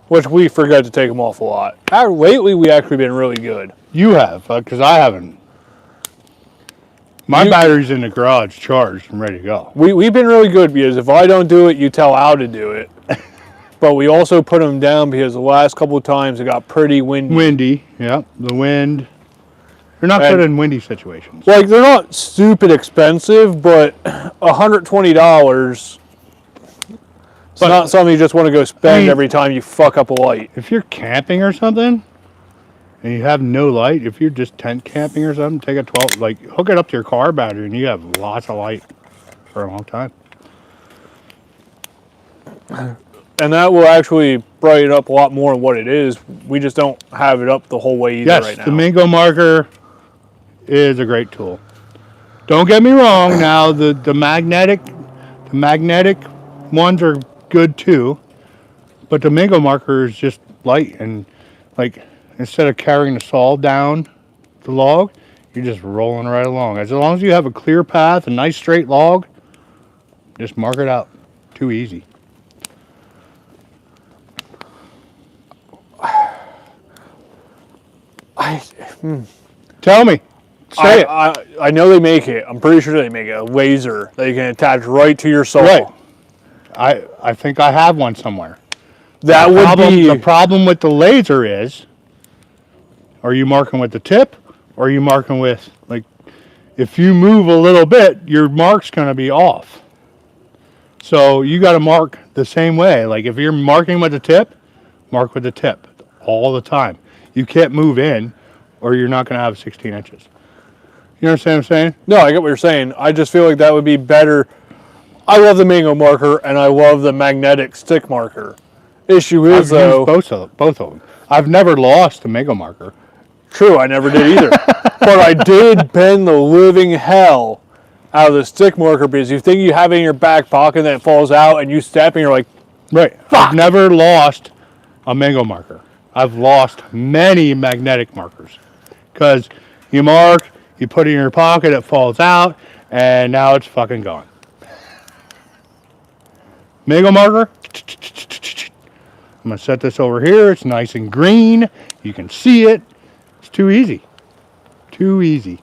which we forget to take them off a lot. Lately, we actually been really good. You have, because I haven't. My battery's in the garage charged and ready to go. We've been really good because if I don't do it, you tell Al to do it. But we also put them down because the last couple of times it got pretty windy. Windy, yeah. The wind. They're not good in windy situations. Like, they're not stupid expensive, but $120, it's not something you just want to go spend every time you fuck up a light. If you're camping or something, and you have no light, if you're just tent camping or something, take a 12, like, hook it up to your car battery, and you have lots of light for a long time. And that will actually brighten up a lot more than what it is. We just don't have it up the whole way either right now. Yes, the Mingo marker is a great tool. Don't get me wrong. Now the magnetic ones are good too, but the Mingo marker is just light, and like instead of carrying the saw down the log, you're just rolling right along. As long as you have a clear path, a nice straight log, Just mark it out. Too easy. Tell me. Say it. I know they make it. I'm pretty sure they make it. A laser that you can attach right to your saw. Right. I think I have one somewhere. That would be The problem with the laser is, are you marking with the tip, or are you marking with, like, if you move a little bit, your mark's going to be off. So you got to mark the same way. Like, if you're marking with the tip, mark with the tip all the time. You can't move in, or you're not going to have 16 inches. You understand what I'm saying? No, I get what you're saying. I just feel like that would be better. I love the mango marker, and I love the magnetic stick marker. Issue is, though, both of them. I've never lost a Mega marker. True, I never did either. But I did bend the living hell out of the stick marker because you think you have it in your back pocket and then it falls out and you step and you're like, right. Fuck. I've never lost a Mango marker. I've lost many magnetic markers because you mark, you put it in your pocket, it falls out, and now it's fucking gone. Mango marker. I'm going to set this over here. It's nice and green. You can see it. It's too easy. Too easy.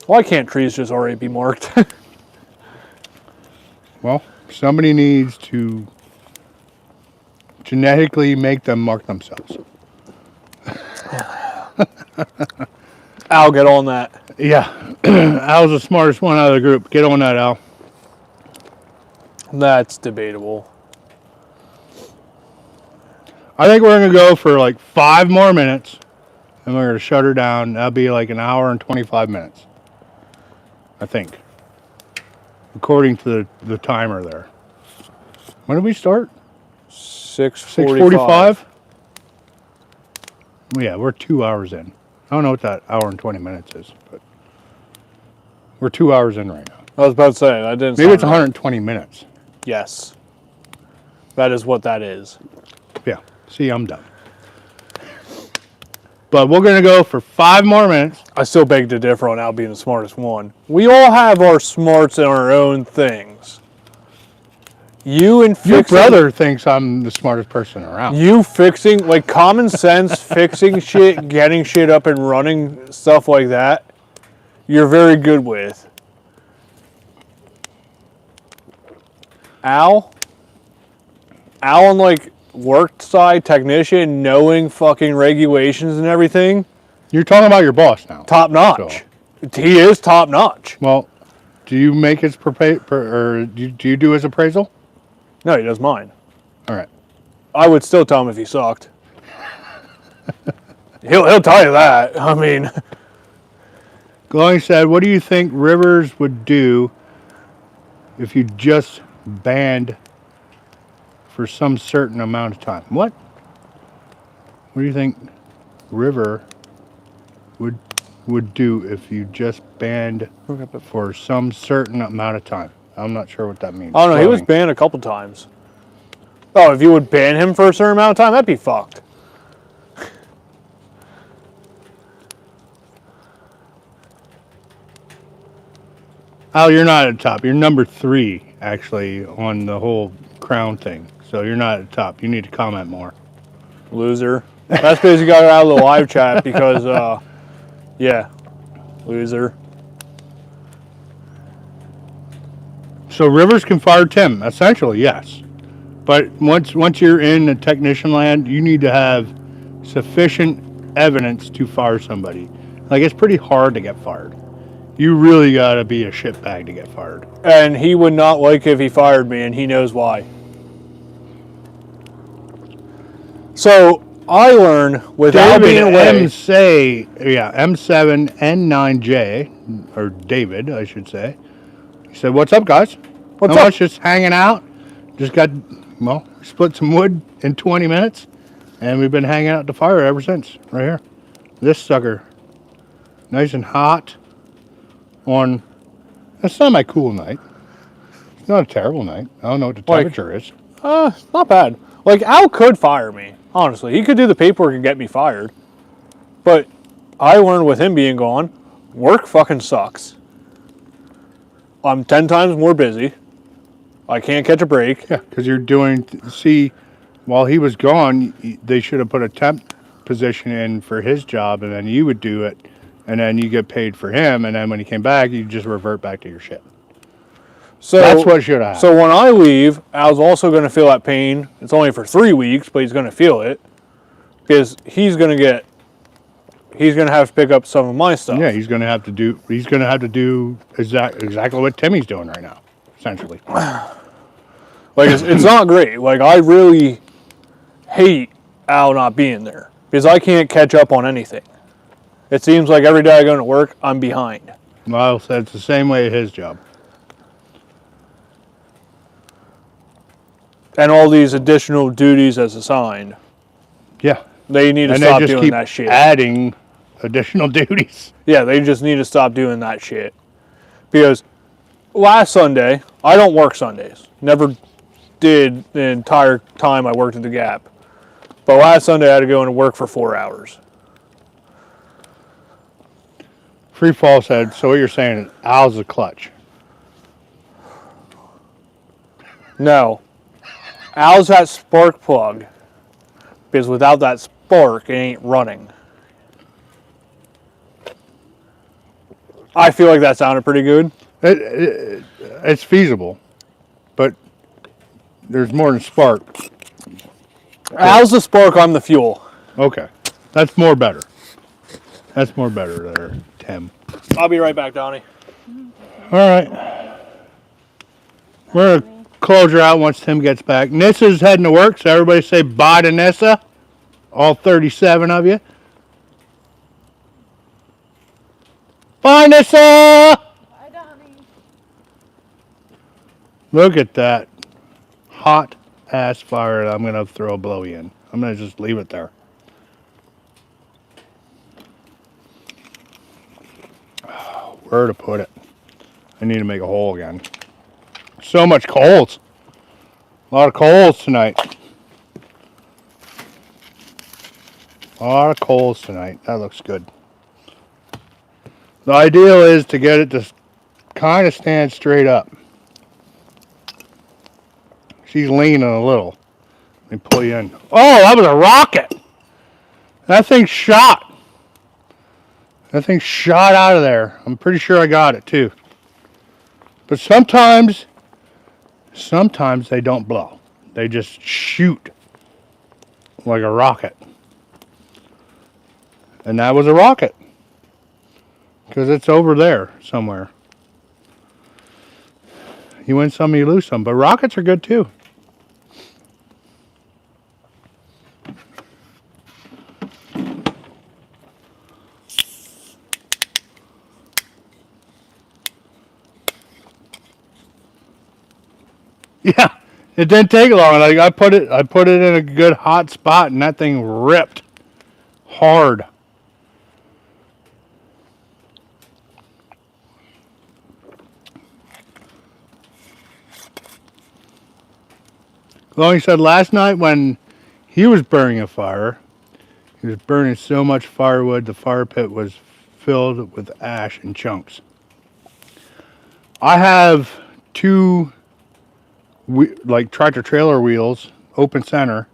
why can't trees just already be marked? Well, somebody needs to genetically make them mark themselves. Al, get on that. Yeah. Al's the smartest one out of the group. Get on that, Al. That's debatable. I think we're going to go for like 5 more minutes, and we're going to shut her down. That'll be like an hour and 25 minutes, I think, according to the timer there. When did we start? 6:45. Well, yeah, we're 2 hours in. I don't know what that hour and 20 minutes is, but we're 2 hours in right now. I was about to say, that didn't Maybe sound it's right. 120 minutes. Yes. That is what that is. Yeah. See, I'm done. But we're going to go for 5 more minutes. I still beg to differ on Al being the smartest one. We all have our smarts and our own things. You and Your fixing, brother thinks I'm the smartest person around. you fixing, like common sense, fixing shit, getting shit up and running, stuff like that, you're very good with. Al on like work side technician, knowing fucking regulations and everything, You're talking about your boss now. top notch. He is top notch. Well, do you make his or do you do his appraisal? No, he does mine. All right. I would still tell him if he sucked. He'll tell you that. I mean, Glowing said, what do you think Rivers would do if you just banned for some certain amount of time? What? What do you think River would do if you just banned for some certain amount of time? I'm not sure what that means. I don't know. He was Glowing. banned a couple times. Oh, if you would ban him for a certain amount of time, that'd be fucked. Al, you're not at the top. You're number 3, actually, on the whole crown thing. So you're not at the top. You need to comment more. Loser. That's because you got her out of the live chat because, yeah, loser. So Rivers can fire Tim, essentially, yes. But once you're in the technician land, you need to have sufficient evidence to fire somebody. Like, it's pretty hard to get fired. You really got to be a shitbag to get fired. And he would not like if he fired me, and he knows why. So I learn without being away. M7N9J, or David, I should say. He said, "What's up, guys? What's Not up? much, just hanging out. Just got, well, split some wood in 20 minutes, and we've been hanging out at the fire ever since, right here. This sucker, nice and hot on a semi-cool night. It's not a terrible night. I don't know what the Like- temperature is. Not bad. Like, Al could fire me, honestly. He could do the paperwork and get me fired. But I learned with him being gone, work fucking sucks. I'm 10 times more busy. I can't catch a break. Yeah, because you're doing, see, while he was gone, they should have put a temp position in for his job, and then you would do it, and then you get paid for him, and then when he came back, you just revert back to your shit. So That's what should have happened. So when I leave, Al's also going to feel that pain. It's only for 3 weeks, but he's going to feel it because he's going to have to pick up some of my stuff. Yeah, he's going to have to do exactly what Timmy's doing right now, essentially. Like, it's not great. Like, I really hate Al not being there because I can't catch up on anything. It seems like every day I go to work, I'm behind. Lyle said it's the same way at his job. And all these additional duties as assigned. Yeah. They need to And stop they just doing keep that shit. adding additional duties. Yeah, they just need to stop doing that shit. Because last Sunday, I don't work Sundays. Never did the entire time I worked at the Gap. But last Sunday I had to go into work for 4 hours. Free Fall said, so what you're saying is Al's a clutch. No. Al's that spark plug. Because without that spark, it ain't running. I feel like that sounded pretty good. It's feasible, but there's more than spark. Al's the spark, I'm the fuel. Okay. That's more better. That's more better there, Tim. I'll be right back, Donnie. All right. We're going to close her out once Tim gets back. Nissa's heading to work, so everybody say bye to Nissa. All 37 of you. Bye, Nissa! Bye, Donnie. Look at that hot ass fire that I'm going to throw a blowy in. I'm going to just leave it there. Where to put it? I need to make a hole again. So much coals. A lot of coals tonight. A lot of coals tonight. That looks good. The ideal is to get it to kind of stand straight up. She's leaning a little. Let me pull you in. Oh, that was a rocket. That thing shot. That thing shot out of there. I'm pretty sure I got it too. But sometimes they don't blow. They just shoot like a rocket. And that was a rocket. Because it's over there somewhere. You win some, you lose some. But rockets are good too. Yeah, it didn't take long. Like I put it in a good hot spot, and that thing ripped hard. Glowing said last night when he was burning a fire, he was burning so much firewood, the fire pit was filled with ash and chunks. I have two like tractor trailer wheels, open center,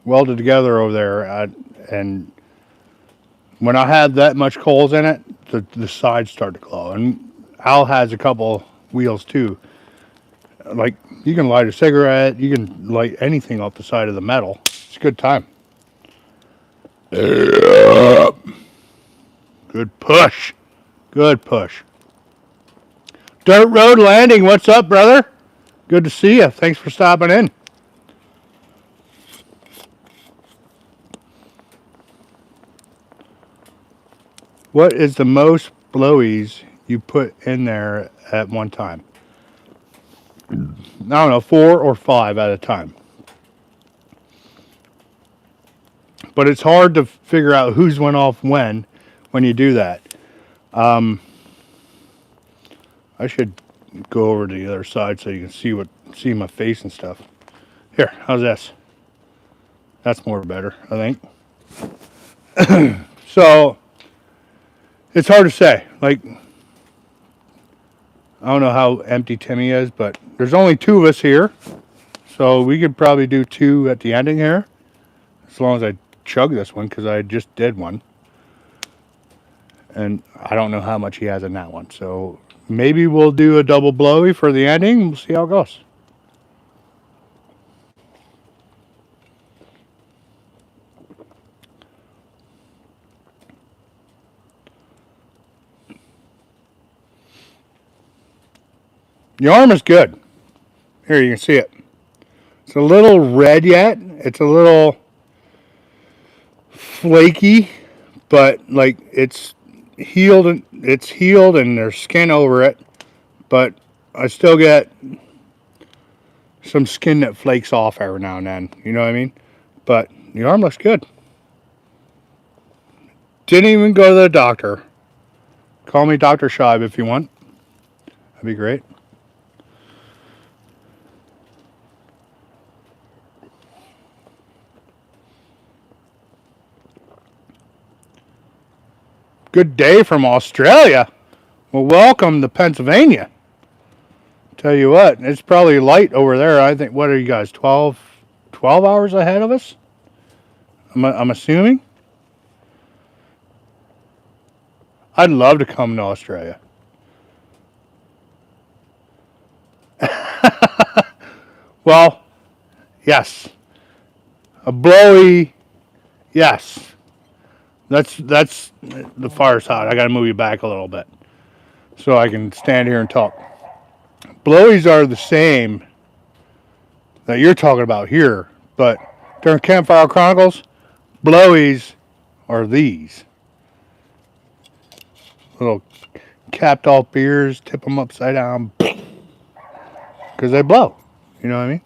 welded together over there, and when I had that much coals in it, the sides start to glow. And Al has a couple wheels too. Like you can light a cigarette, you can light anything off the side of the metal. It's a good time. Good push. Good push. Dirt Road Landing, what's up, brother? Good to see you. Thanks for stopping in. What is the most blowies you put in there at one time? I don't know, 4 or 5 at a time. But it's hard to figure out who's went off when you do that. I should go over to the other side so you can see my face and stuff. Here, how's this? That's more better, I think. So it's hard to say. Like I don't know how empty Timmy is, but there's only 2 of us here. So we could probably do 2 at the ending here. As long as I chug this one, because I just did one. And I don't know how much he has in that one. So maybe we'll do a double blowy for the ending. We'll see how it goes. The arm is good. Here, you can see it. It's a little red yet. It's a little flaky, but like it's healed and there's skin over it. But I still get some skin that flakes off every now and then. You know what I mean? But the arm looks good. Didn't even go to the doctor. Call me Dr. Scheib if you want. That'd be great. Good day from Australia. Well, welcome to Pennsylvania. Tell you what, it's probably light over there. I think, what are you guys, 12 hours ahead of us? I'm assuming. I'd love to come to Australia. Well, yes. A blowy, yes. That's the fire's hot. I got to move you back a little bit so I can stand here and talk. Blowies are the same that you're talking about here, but during Campfire Chronicles, blowies are these little capped off beers. Tip them upside down because they blow. You know what I mean?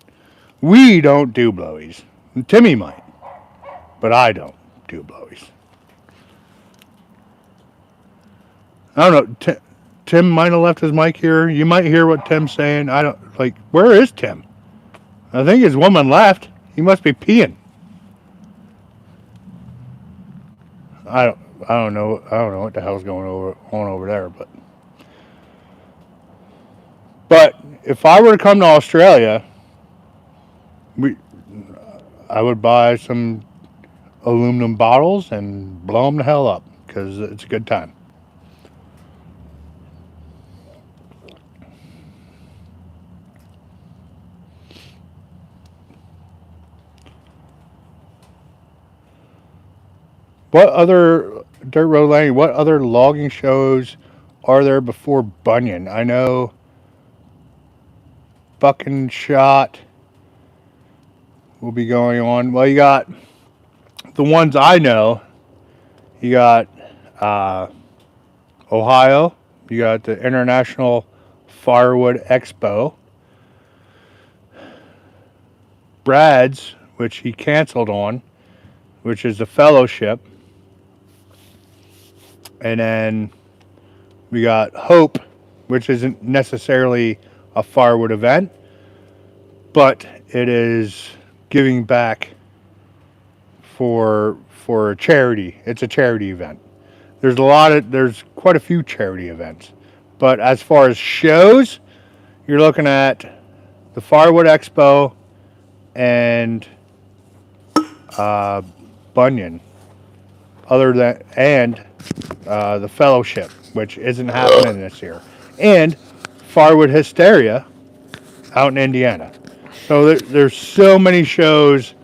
We don't do blowies. Timmy might, but I don't do blowies. I don't know. Tim might have left his mic here. You might hear what Tim's saying. I don't like. Where is Tim? I think his woman left. He must be peeing. I don't know. I don't know what the hell's going on over there. But if I were to come to Australia, I would buy some aluminum bottles and blow them the hell up because it's a good time. What other dirt road landing? What other logging shows are there before Bunyan? I know Bucking Shot will be going on. Well, you got the ones I know. You got Ohio. You got the International Firewood Expo. Brad's, which he canceled on, which is the fellowship. And then we got Hope, which isn't necessarily a firewood event, but it is giving back for a charity. It's a charity event. There's quite a few charity events. But as far as shows, you're looking at the Firewood Expo and Bunyan. The fellowship, which isn't happening this year, and Firewood Hysteria out in Indiana. So there's so many shows.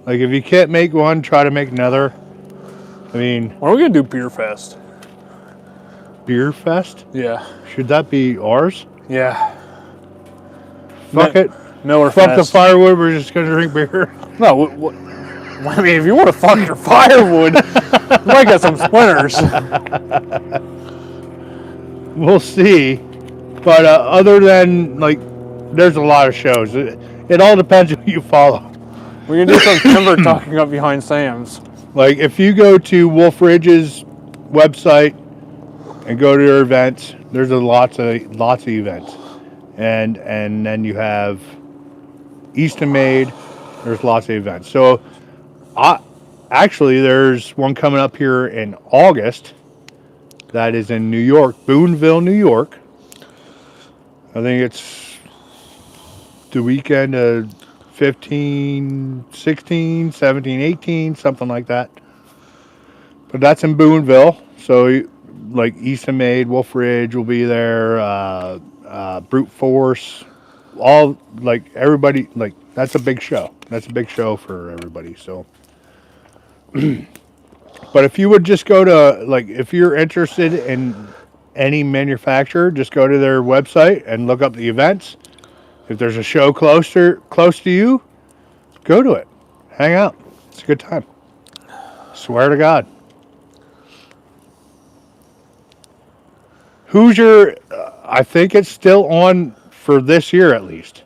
Like if you can't make one, try to make another. I mean, When are we gonna do Beer Fest? Beer Fest? Yeah. Should that be ours? Yeah. Fuck it. Miller Fuck Fest. the firewood. We're just gonna drink beer. No. I mean, if you want to fuck your firewood, you might get some splinters. We'll see. But other than like, there's a lot of shows. It all depends who you follow. We can do some timber talking up behind Sam's. Like if you go to Wolf Ridge's website and go to their events, there's lots of events, and then you have Eastonmade. There's lots of events. So, actually, there's one coming up here in August. That is in New York, Boonville, New York. I think it's the weekend of 15, 16, 17, 18, something like that. But that's in Boonville. So, like Eastonmade, Wolf Ridge will be there, Brute Force, all, like, everybody, like, that's a big show. That's a big show for everybody, so. But if you would just go to, like, if you're interested in any manufacturer, just go to their website and look up the events. If there's a show close to you, go to it. Hang out. It's a good time. Swear to God. Hoosier, I think it's still on for this year at least.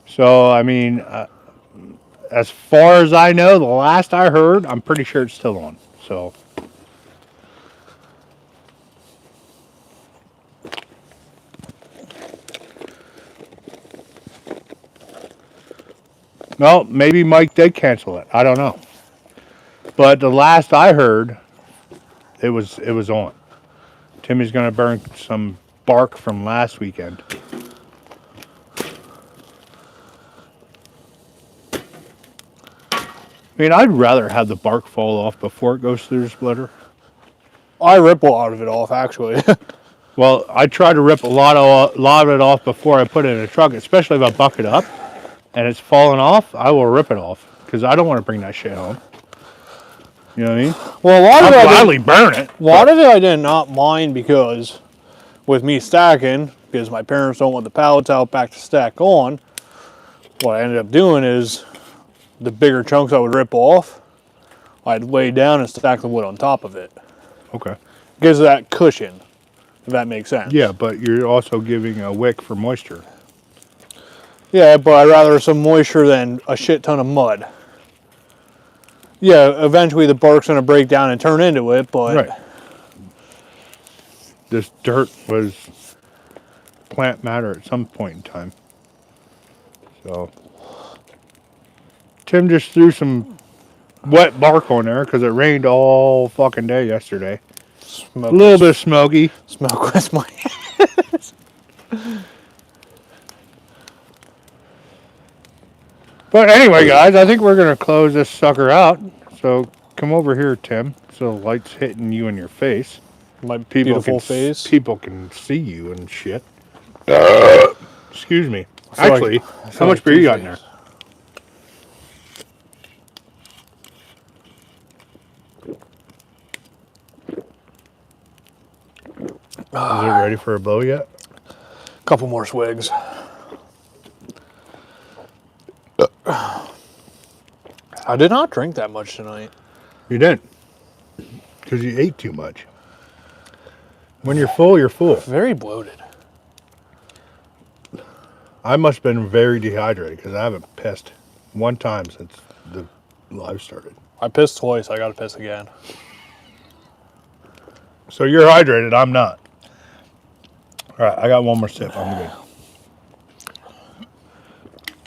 So, I mean, as far as I know, the last I heard, I'm pretty sure it's still on. So, well, maybe Mike did cancel it. I don't know. But the last I heard, it was on. Timmy's gonna burn some bark from last weekend. I mean, I'd rather have the bark fall off before it goes through the splitter. I rip a lot of it off, actually. Well, I try to rip a lot of it off before I put it in a truck, especially if I buck it up and it's falling off. I will rip it off because I don't want to bring that shit home. You know what I mean? Well, a lot of I'll it, gladly burn it. a lot of it I did not mind because with me stacking, because my parents don't want the pallets out back to stack on, what I ended up doing is the bigger chunks I would rip off, I'd lay down and stack the wood on top of it. Okay. Gives that cushion, if that makes sense. Yeah, but you're also giving a wick for moisture. Yeah, but I'd rather some moisture than a shit ton of mud. Yeah, eventually the bark's going to break down and turn into it, but... Right. This dirt was plant matter at some point in time. So, Tim just threw some wet bark on there because it rained all fucking day yesterday. Smoke, A little bit smoky. smoke with my... But anyway, guys, I think we're going to close this sucker out. So come over here, Tim, so the light's hitting you in your face. my beautiful face. People can see you and shit. Excuse me. feel Actually, like- how much beer you got in there? Is it ready for a blow yet? Couple more swigs. I did not drink that much tonight. You didn't. Because you ate too much. When you're full, you're full. Very bloated. I must have been very dehydrated because I haven't pissed one time since the live started. I pissed twice. I got to piss again. So you're hydrated, I'm not. All right, I got one more sip. I'm good.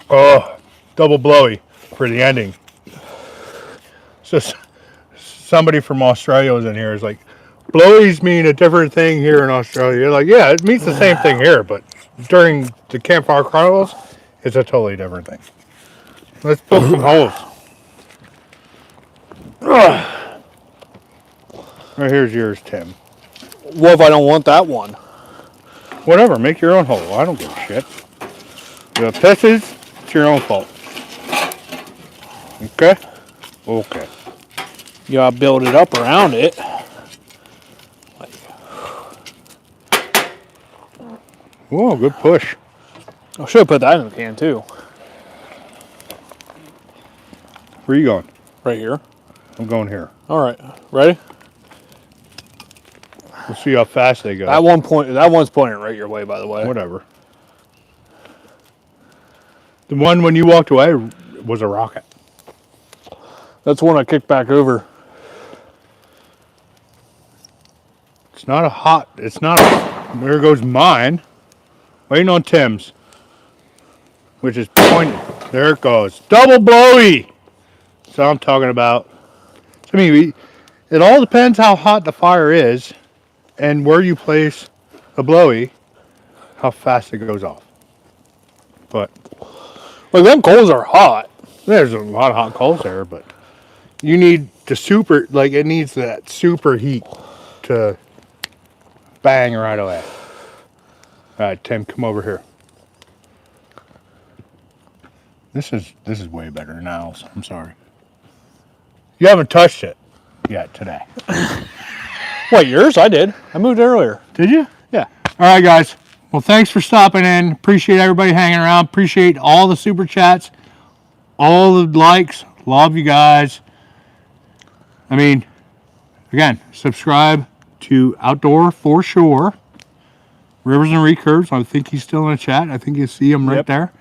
Oh, double blowy for the ending. So somebody from Australia was in here. Is like, blowies mean a different thing here in Australia. You're like, yeah, it means the same thing here, but during the Campfire Chronicles, it's a totally different thing. Let's poke some holes. Right, here's yours, Tim. What if I don't want that one? Whatever, make your own hole. I don't give a shit. The pisses, it's your own fault. Okay? Okay. You gotta build it up around it. Whoa, good push. I should have put that in the can too. Where you going? Right here. I'm going here. All right. Ready? We'll see how fast they go. That one's pointing right your way, by the way. Whatever. The one when you walked away was a rocket. That's one I kicked back over. It's not a hot, it's not a, there goes mine. Waiting on Tim's. Which is pointed. There it goes. Double blowy! That's what I'm talking about. I mean, it all depends how hot the fire is and where you place a blowy, how fast it goes off. But Like, them coals are hot. there's a lot of hot coals there, but you need to super, like it needs that super heat to bang right away. All right, Tim, come over here. This is way better than Al's. I'm sorry. You haven't touched it yet today. What, yours? I did. I moved earlier. Did you? Yeah. All right, guys. Well, thanks for stopping in. Appreciate everybody hanging around. Appreciate all the super chats, all the likes. Love you guys. I mean, again, subscribe to Outdoor for Sure. Rivers and Recurves. I think he's still in the chat. I think you see him right Yep. there.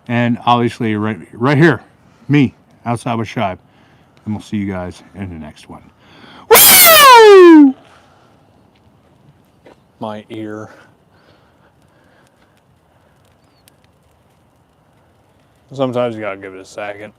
And obviously, right here, me, Outside with Shibe. And we'll see you guys in the next one. Woo! My ear. Sometimes you gotta give it a second.